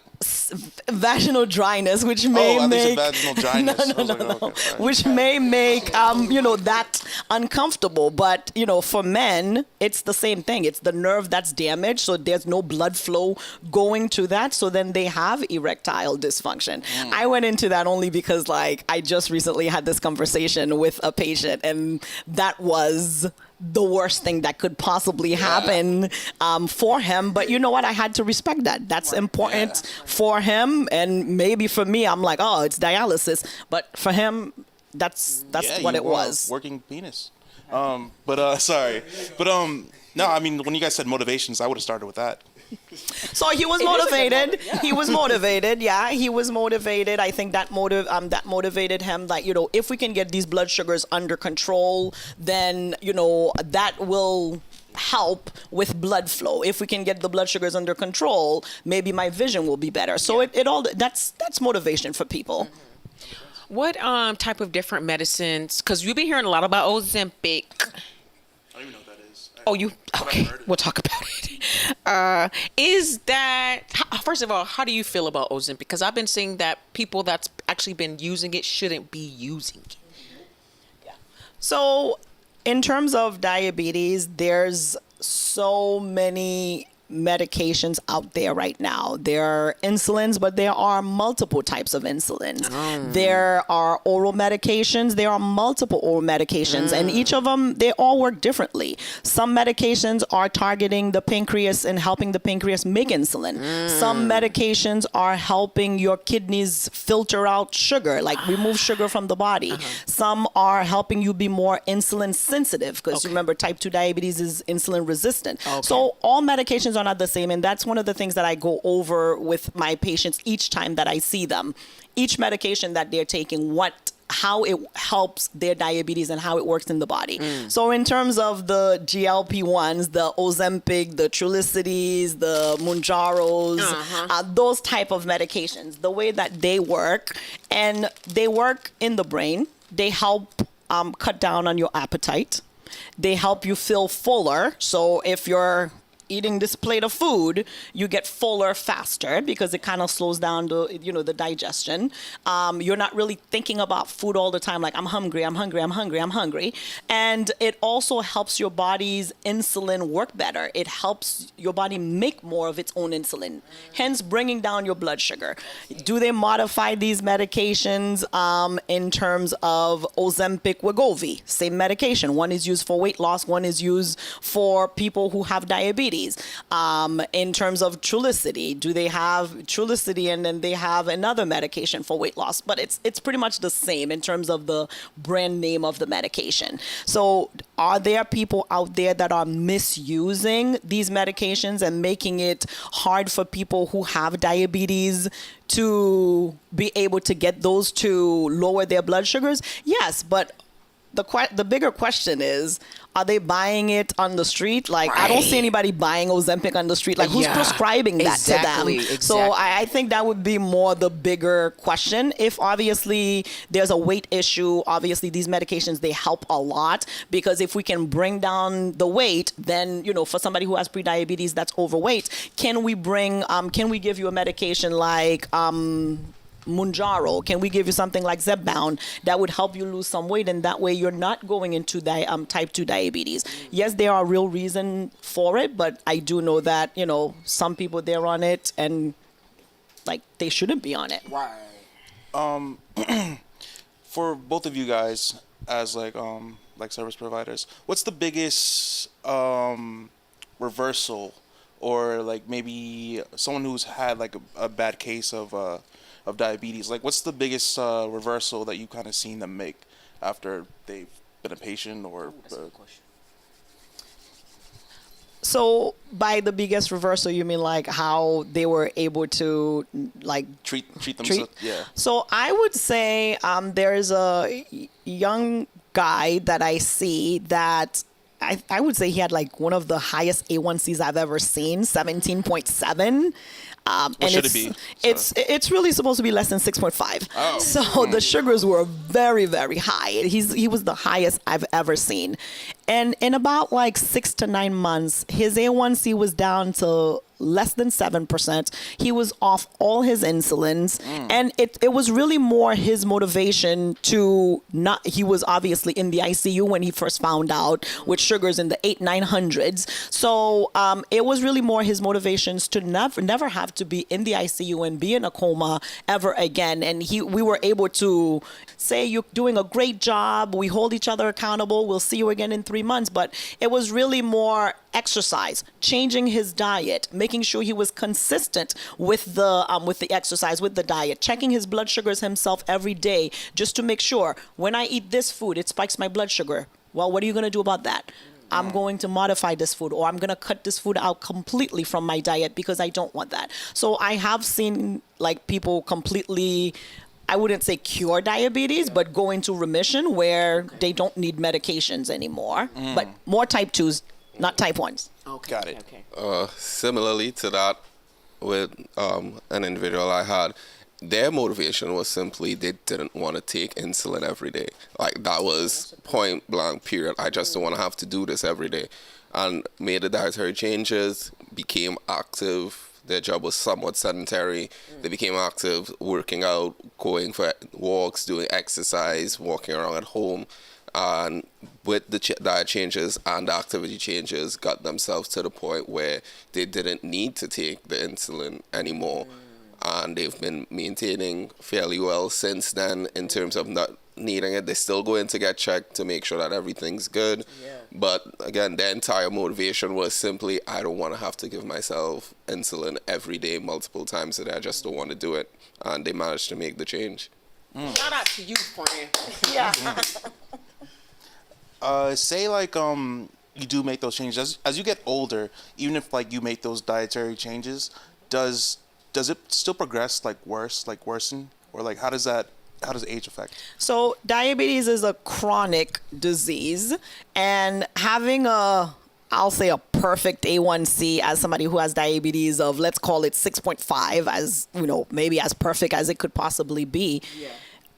Vaginal dryness, which may make vaginal dryness. Which may make that uncomfortable. But for men, it's the same thing. It's the nerve that's damaged, so there's no blood flow going to that. So then they have erectile dysfunction. I went into that only because I just recently had this conversation with a patient, and that was the worst thing that could possibly happen for him. But you know what? I had to respect that. That's important for him. And maybe for me, I'm like, oh, it's dialysis. But for him, that's what it was. Working penis. Sorry. No, I mean, when you guys said motivations, I would have started with that. So he was motivated. He was motivated. Yeah, he was motivated. I think that motivated him. Like, if we can get these blood sugars under control, then that will help with blood flow. If we can get the blood sugars under control, maybe my vision will be better. So that's motivation for people. What type of different medicines? Because you've been hearing a lot about Ozempic. I don't even know what that is. Okay, we'll talk about it. Is that, first of all, how do you feel about Ozempic? Because I've been seeing that people that's actually been using it shouldn't be using it. Yeah. So in terms of diabetes, there's so many medications out there right now. There are insulins, but there are multiple types of insulins. There are oral medications. There are multiple oral medications, and each of them, they all work differently. Some medications are targeting the pancreas and helping the pancreas make insulin. Some medications are helping your kidneys filter out sugar, like remove sugar from the body. Some are helping you be more insulin sensitive, because remember, type 2 diabetes is insulin resistant. So all medications are not the same, and that's one of the things that I go over with my patients each time that I see them. Each medication that they're taking, how it helps their diabetes and how it works in the body. So in terms of the GLP-1s, the Ozempic, the Trulicities, the Munros, those type of medications, the way that they work, and they work in the brain, they help cut down on your appetite. They help you feel fuller. So if you're eating this plate of food, you get fuller faster because it kind of slows down the digestion. You're not really thinking about food all the time, like I'm hungry, I'm hungry, I'm hungry, I'm hungry. And it also helps your body's insulin work better. It helps your body make more of its own insulin, hence bringing down your blood sugar. Do they modify these medications in terms of Ozempic, Wegovy? Same medication. One is used for weight loss, one is used for people who have diabetes. In terms of Trulicity, do they have Trulicity and then they have another medication for weight loss? But it's pretty much the same in terms of the brand name of the medication. So are there people out there that are misusing these medications and making it hard for people who have diabetes to be able to get those to lower their blood sugars? Yes, but the bigger question is, are they buying it on the street? Like, I don't see anybody buying Ozempic on the street. Like, who's prescribing that to them? Exactly. So I think that would be more the bigger question. If obviously there's a weight issue, obviously these medications, they help a lot, because if we can bring down the weight, then, for somebody who has prediabetes that's overweight, can we give you a medication like Munro? Can we give you something like Zepbound that would help you lose some weight, and that way you're not going into type 2 diabetes? Yes, there are real reasons for it, but I do know that, some people, they're on it and like they shouldn't be on it. Right. For both of you guys as like service providers, what's the biggest reversal, or like maybe someone who's had like a bad case of diabetes, like what's the biggest reversal that you kind of seen them make after they've been a patient? Or that's a good question. So by the biggest reversal, you mean like how they were able to like treat themselves? Yeah. So I would say there is a young guy that I see that I would say he had like one of the highest A1Cs I've ever seen, 17.7. What should it be? It's really supposed to be less than 6.5. Oh. So the sugars were very, very high. He was the highest I've ever seen. And in about like 6 to 9 months, his A1C was down to less than 7%. He was off all his insulins. And it was really more his motivation to not, he was obviously in the ICU when he first found out with sugars in the 800-900s. So it was really more his motivations to never have to be in the ICU and be in a coma ever again. And we were able to say, you're doing a great job. We hold each other accountable. We'll see you again in 3 months. But it was really more exercise, changing his diet, making sure he was consistent with the exercise, with the diet, checking his blood sugars himself every day, just to make sure when I eat this food, it spikes my blood sugar. Well, what are you going to do about that? I'm going to modify this food, or I'm going to cut this food out completely from my diet because I don't want that. So I have seen like people completely, I wouldn't say cure diabetes, but go into remission where they don't need medications anymore, but more type 2s, not type 1s. Okay. Got it. Okay. Similarly to that, with an individual I had, their motivation was simply they didn't want to take insulin every day. Like, that was point blank, period. I just don't want to have to do this every day. And made the dietary changes, became active. Their job was somewhat sedentary. They became active, working out, going for walks, doing exercise, walking around at home. And with the diet changes and the activity changes, got themselves to the point where they didn't need to take the insulin anymore. And they've been maintaining fairly well since then in terms of not needing it. They still go in to get checked to make sure that everything's good. Yeah. But again, their entire motivation was simply, I don't want to have to give myself insulin every day, multiple times a day. I just don't want to do it. And they managed to make the change. Shout out to you, friend. Yeah. Say like you do make those changes as you get older, even if like you make those dietary changes, does it still progress, like worsen, or like how does age affect? So diabetes is a chronic disease, and having I'll say a perfect A1C as somebody who has diabetes of, let's call it 6.5, as maybe as perfect as it could possibly be. Yeah.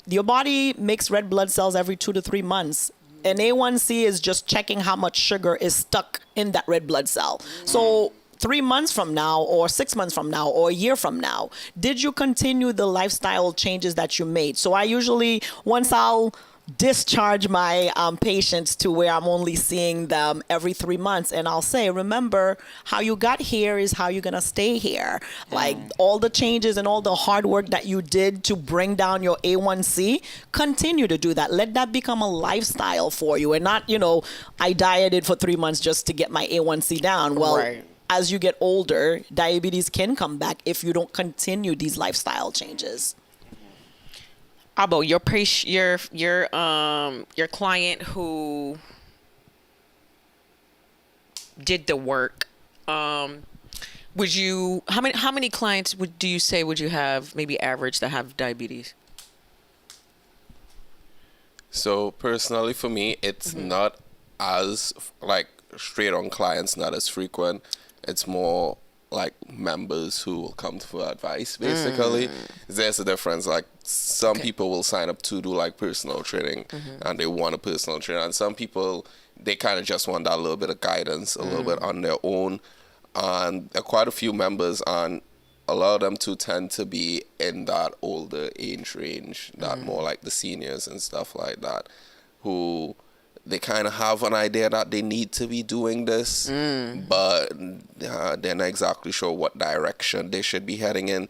Your body makes red blood cells every 2 to 3 months. An A1C is just checking how much sugar is stuck in that red blood cell. So 3 months from now or 6 months from now or a year from now, did you continue the lifestyle changes that you made? So I usually, once I'll discharge my patients to where I'm only seeing them every 3 months, and I'll say, remember, how you got here is how you're gonna stay here. Like all the changes and all the hard work that you did to bring down your A1C, continue to do that. Let that become a lifestyle for you, and not, I dieted for 3 months just to get my A1C down. Well, Right. as you get older, diabetes can come back if you don't continue these lifestyle changes. Abo, your client who did the work, would you, how many clients do you say would you have, maybe average, that have diabetes? So personally for me, it's not as like straight on clients, not as frequent. It's more like members who will come for advice, basically. There's a difference. Like some people will sign up to do like personal training and they want a personal trainer. And some people, they kind of just want that little bit of guidance, a little bit on their own. And there are quite a few members, and a lot of them too tend to be in that older age range, that more like the seniors and stuff like that, who they kind of have an idea that they need to be doing this, but they're not exactly sure what direction they should be heading in.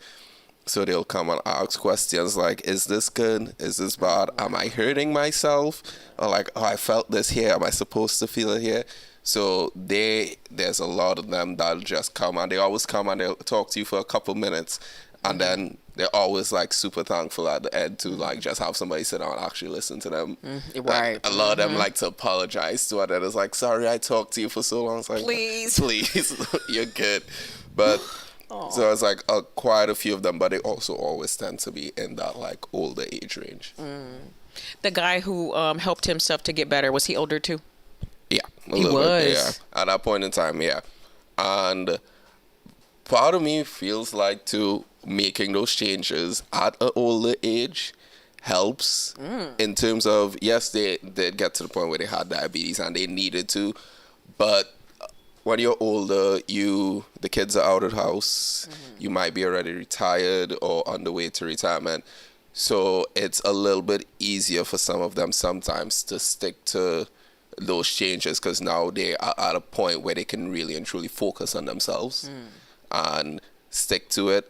So they'll come and ask questions like, is this good? Is this bad? Am I hurting myself? Or like, oh, I felt this here. Am I supposed to feel it here? So there's a lot of them that'll just come, and they always come and they'll talk to you for a couple minutes, and then they're always like super thankful at the end to like just have somebody sit down and actually listen to them. Right. Like, a lot of them like to apologize to others. It's like, sorry, I talked to you for so long. It's like, Please. you're good. But so it's like quite a few of them, but they also always tend to be in that like older age range. The guy who helped himself to get better, was he older too? Yeah, a He little bit, was. yeah. At that point in time, yeah. And part of me feels like to making those changes at an older age helps in terms of, yes, they did get to the point where they had diabetes and they needed to, but when you're older, the kids are out of the house, you might be already retired or on the way to retirement, so it's a little bit easier for some of them sometimes to stick to those changes, because now they are at a point where they can really and truly focus on themselves and stick to it,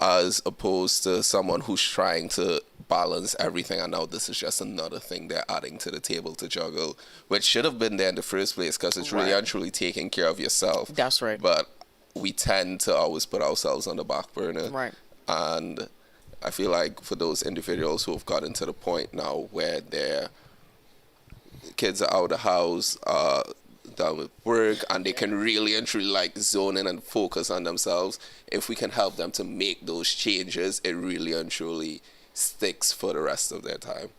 as opposed to someone who's trying to balance everything, and now this is just another thing they're adding to the table to juggle, which should have been there in the first place, because it's really and truly taking care of yourself. That's right. But we tend to always put ourselves on the back burner. Right. And I feel like for those individuals who have gotten to the point now where their kids are out of the house, done with work, and they can really and truly like zone in and focus on themselves, if we can help them to make those changes, it really and truly sticks for the rest of their time.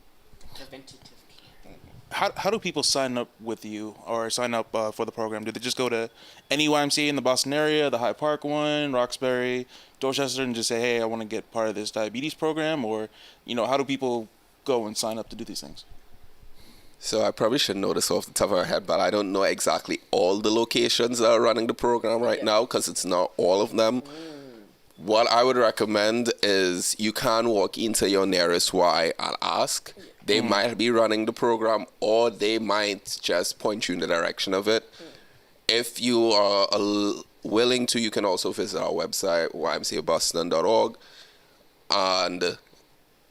How do people sign up with you or sign up for the program? Do they just go to any YMCA in the Boston area, the Hyde Park one, Roxbury, Dorchester, and just say, hey, I want to get part of this diabetes program? Or, how do people go and sign up to do these things? So I probably should know this off the top of my head, but I don't know exactly all the locations that are running the program right now, because it's not all of them. What I would recommend is you can walk into your nearest Y and ask. They might be running the program, or they might just point you in the direction of it. If you are willing to, you can also visit our website, ymcaboston.org, and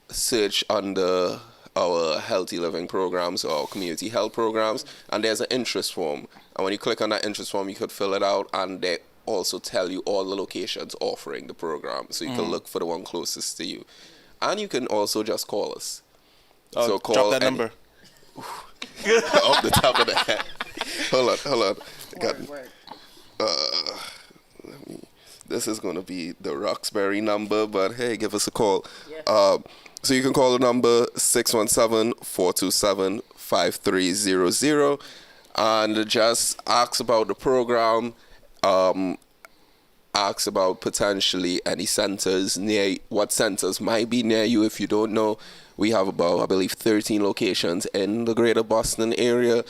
search under our healthy living programs or community health programs, and there's an interest form. And when you click on that interest form, you could fill it out, and they also tell you all the locations offering the program, so you can look for the one closest to you. And you can also just call us. So call drop that number. Off the top of the head. Hold on. This is going to be the Roxbury number, but hey, give us a call. So you can call the number 617-427-5300 and just ask about the program, ask about potentially any centers what centers might be near you. If you don't know, we have about, I believe, 13 locations in the greater Boston area.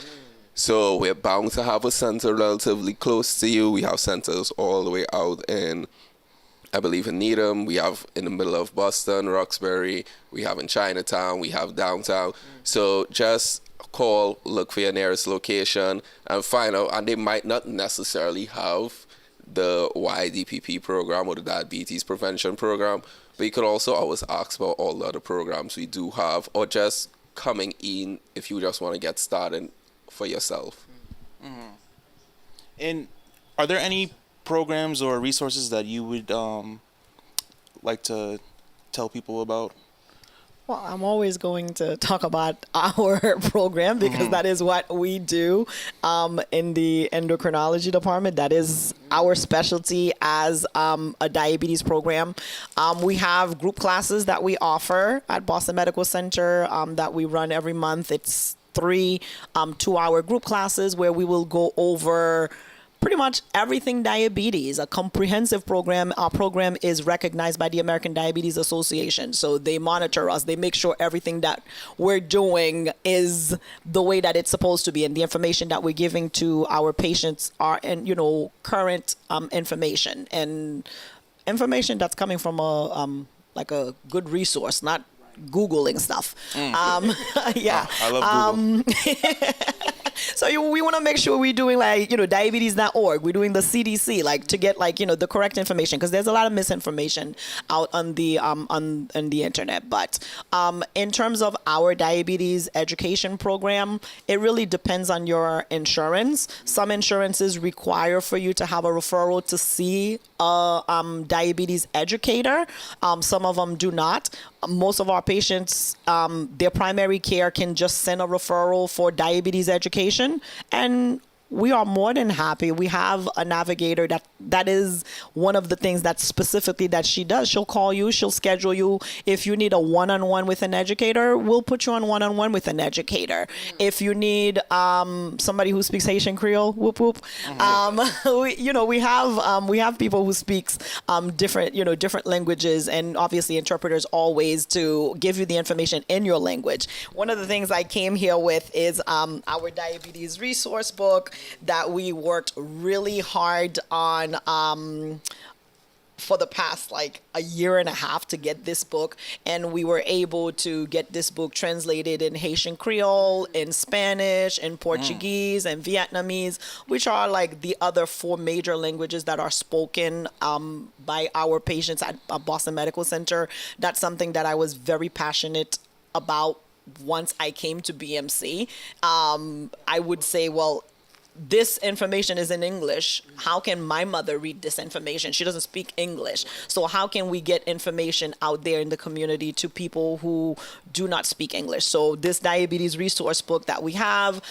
So we're bound to have a center relatively close to you. We have centers all the way out in, I believe, in Needham. We have in the middle of Boston, Roxbury. We have in Chinatown. We have downtown. So just call, look for your nearest location, and find out. And they might not necessarily have the YDPP program or the diabetes prevention program, but you could also always ask about all the other programs we do have, or just coming in if you just want to get started for yourself. And are there any programs or resources that you would like to tell people about? Well, I'm always going to talk about our program because that is what we do in the endocrinology department. That is our specialty as a diabetes program. We have group classes that we offer at Boston Medical Center that we run every month. It's 3 2-hour group classes where we will go over pretty much everything diabetes, a comprehensive program. Our program is recognized by the American Diabetes Association. So they monitor us. They make sure everything that we're doing is the way that it's supposed to be. And the information that we're giving to our patients are, current information and information that's coming from like a good resource, not Googling stuff. Yeah. I love Google. So we want to make sure we're doing diabetes.org. We're doing the CDC, to get the correct information, because there's a lot of misinformation out on the on the internet. But in terms of our diabetes education program, it really depends on your insurance. Some insurances require for you to have a referral to see a diabetes educator. Some of them do not. Most of our patients, their primary care can just send a referral for diabetes education, and we are more than happy. We have a navigator that is one of the things that specifically that she does. She'll call you, she'll schedule you. If you need a one-on-one with an educator, we'll put you on one-on-one with an educator. If you need somebody who speaks Haitian Creole, whoop whoop. We have people who speaks different languages, and obviously interpreters always to give you the information in your language. One of the things I came here with is our diabetes resource book that we worked really hard on for the past a year and a half to get this book, and we were able to get this book translated in Haitian Creole, in Spanish, in Portuguese, and Vietnamese, which are the other 4 major languages that are spoken by our patients at Boston Medical Center. That's something that I was very passionate about once I came to BMC. I would say, well, this information is in English. How can my mother read this information? She doesn't speak English. So how can we get information out there in the community to people who do not speak English? So this diabetes resource book that we have,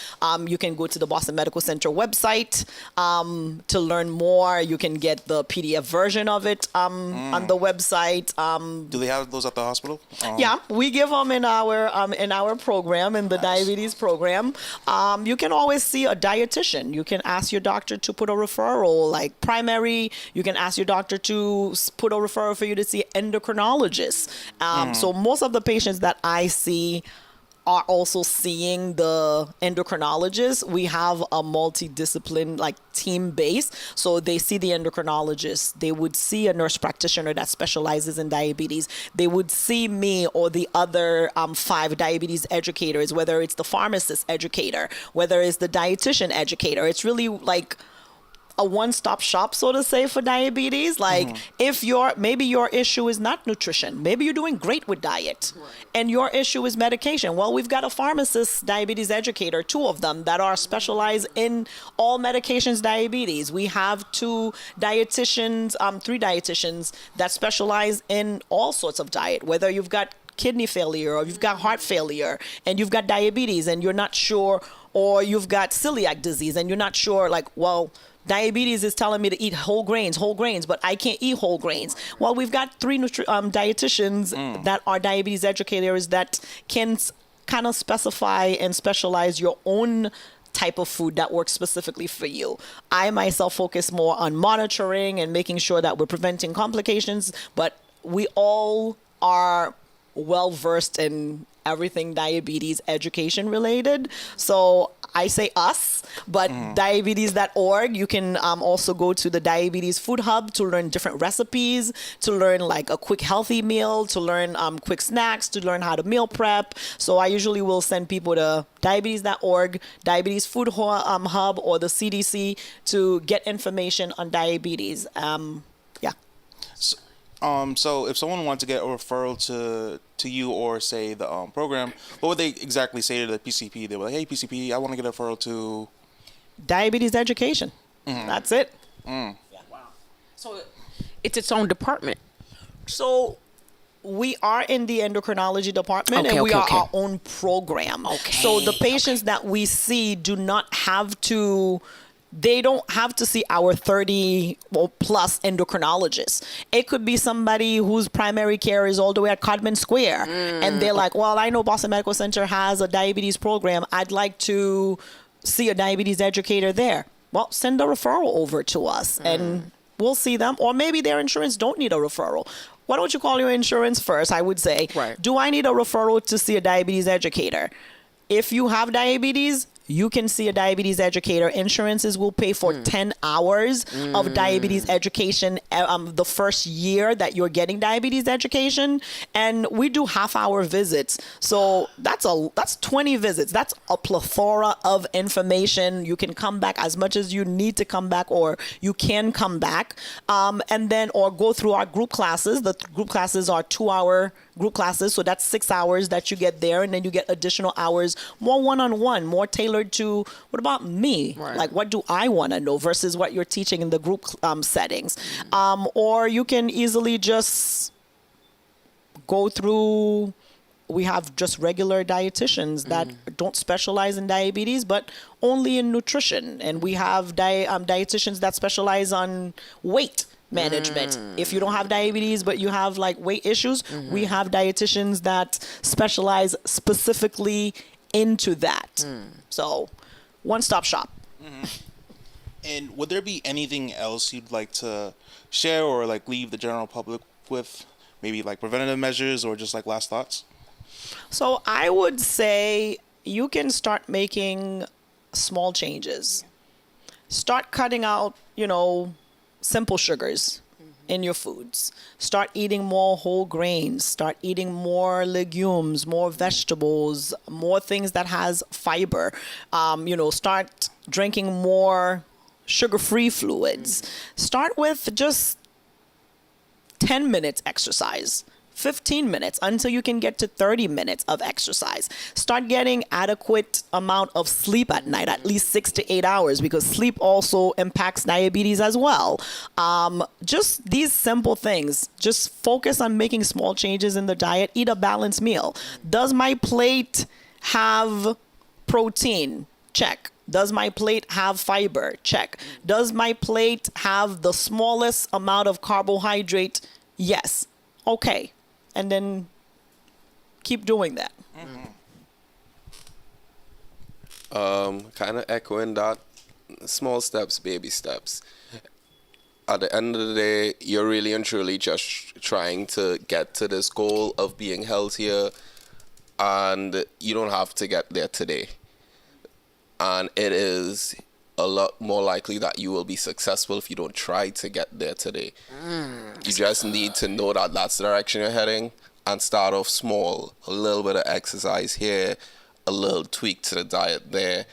you can go to the Boston Medical Center website to learn more. You can get the PDF version of it on the website. Do they have those at the hospital? Yeah, we give them in our program, in the diabetes program. You can always see a dietitian. You can ask your doctor to put a referral, primary. You can ask your doctor to put a referral for you to see endocrinologists. So most of the patients that I see are also seeing the endocrinologist. We have a multidiscipline team base. So they see the endocrinologist. They would see a nurse practitioner that specializes in diabetes. They would see me or the other 5 diabetes educators, whether it's the pharmacist educator, whether it's the dietitian educator. It's really a one-stop shop, so to say, for diabetes. If maybe your issue is not nutrition, maybe you're doing great with diet, and your issue is medication. Well, we've got a pharmacist diabetes educator, 2 of them that are specialized in all medications diabetes. We have 2 dietitians, 3 dietitians that specialize in all sorts of diet, whether you've got kidney failure or you've got heart failure and you've got diabetes and you're not sure, or you've got celiac disease and you're not sure, diabetes is telling me to eat whole grains, but I can't eat whole grains. Well, we've got 3 dietitians that are diabetes educators that can kind of specify and specialize your own type of food that works specifically for you. I myself focus more on monitoring and making sure that we're preventing complications, but we all are well versed in everything diabetes education related. So I say us, but diabetes.org, you can also go to the Diabetes Food Hub to learn different recipes, to learn like a quick healthy meal, to learn quick snacks, to learn how to meal prep. So I usually will send people to diabetes.org, Diabetes Food Hub, or the CDC to get information on diabetes. Yeah. So if someone wanted to get a referral to you or say the program, what would they exactly say to the PCP? They were like, "Hey PCP, I want to get a referral to Diabetes education." That's it. Wow. So it's its own department. So we are in the endocrinology department, and we are our own program. So the patients that we see do not have to. They don't have to see our 30 plus endocrinologists. It could be somebody whose primary care is all the way at Codman Square. And they're like, well, I know Boston Medical Center has a diabetes program. I'd like to see a diabetes educator there. Well, send a referral over to us and we'll see them. Or maybe their insurance don't need a referral. Why don't you call your insurance first, I would say. Right. Do I need a referral to see a diabetes educator? If you have diabetes, you can see a diabetes educator. Insurances will pay for 10 hours of diabetes education the first year that you're getting diabetes education. And we do half-hour visits. So that's 20 visits. That's a plethora of information. You can come back as much as you need to come back, or you can come back. And then, or go through our group classes. The group classes are 2-hour group classes. So that's 6 hours that you get there. And then you get additional hours, more one-on-one, more tailored to what about me? Right. Like, what do I want to know versus what you're teaching in the group settings. Or you can easily just go through. We have just regular dietitians that don't specialize in diabetes, but only in nutrition. And we have dietitians that specialize on weight management. If you don't have diabetes, but you have like weight issues, we have dietitians that specialize specifically into that. So one-stop shop. And would there be anything else you'd like to share or like leave the general public with? Maybe like preventative measures or just like last thoughts? So I would say you can start making small changes. Start cutting out, simple sugars in your foods. Start eating more whole grains. Start eating more legumes, more vegetables, more things that has fiber. Start drinking more sugar-free fluids. Start with just 10 minutes exercise. 15 minutes until you can get to 30 minutes of exercise. Start getting adequate amount of sleep at night, at least 6 to 8 hours, because sleep also impacts diabetes as well. Just these simple things. Just focus on making small changes in the diet. Eat a balanced meal. Does my plate have protein? Check. Does my plate have fiber? Check. Does my plate have the smallest amount of carbohydrate? Yes. Okay. And then keep doing that. Kind of echoing that, small steps, baby steps. At the end of the day, you're really and truly just trying to get to this goal of being healthier, and you don't have to get there today. And it is a lot more likely that you will be successful if you don't try to get there today. You just need to know that that's the direction you're heading and start off small. A little bit of exercise here, a little tweak to the diet there.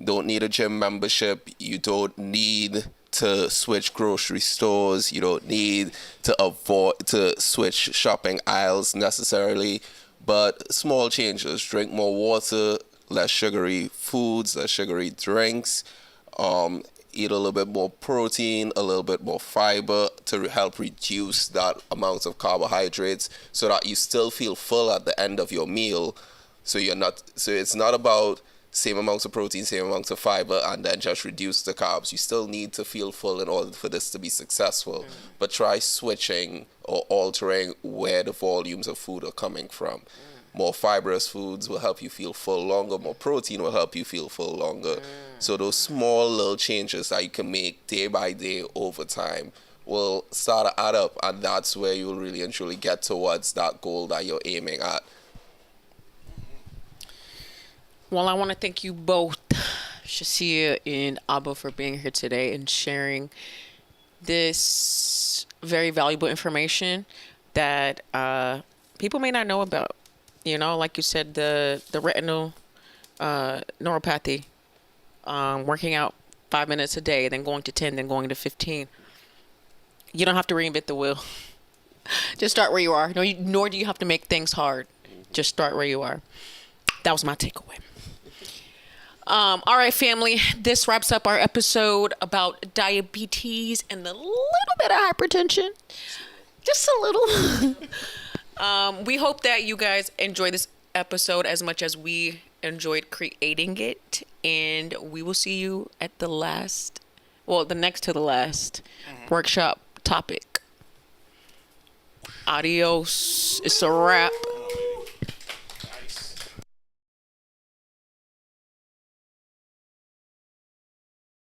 Don't need a gym membership. You don't need to switch grocery stores. You don't need to switch shopping aisles necessarily. But small changes. Drink more water, less sugary foods, less sugary drinks. Eat a little bit more protein, a little bit more fiber to help reduce that amount of carbohydrates so that you still feel full at the end of your meal. So it's not about same amounts of protein, same amounts of fiber, and then just reduce the carbs. You still need to feel full in order for this to be successful. But try switching or altering where the volumes of food are coming from. More fibrous foods will help you feel full longer. More protein will help you feel full longer. So those small little changes that you can make day by day over time will start to add up. And that's where you'll really and truly get towards that goal that you're aiming at. Well, I want to thank you both, Shecia and Abba, for being here today and sharing this very valuable information that people may not know about. You know, like you said, the retinal neuropathy, working out 5 minutes a day, then going to 10, then going to 15. You don't have to reinvent the wheel. Just start where you are. Nor do you have to make things hard. Just start where you are. That was my takeaway. All right, family. This wraps up our episode about diabetes and a little bit of hypertension. Just a little. We hope that you guys enjoy this episode as much as we enjoyed creating it. And we will see you at the next to the last workshop topic. Adios. It's a wrap.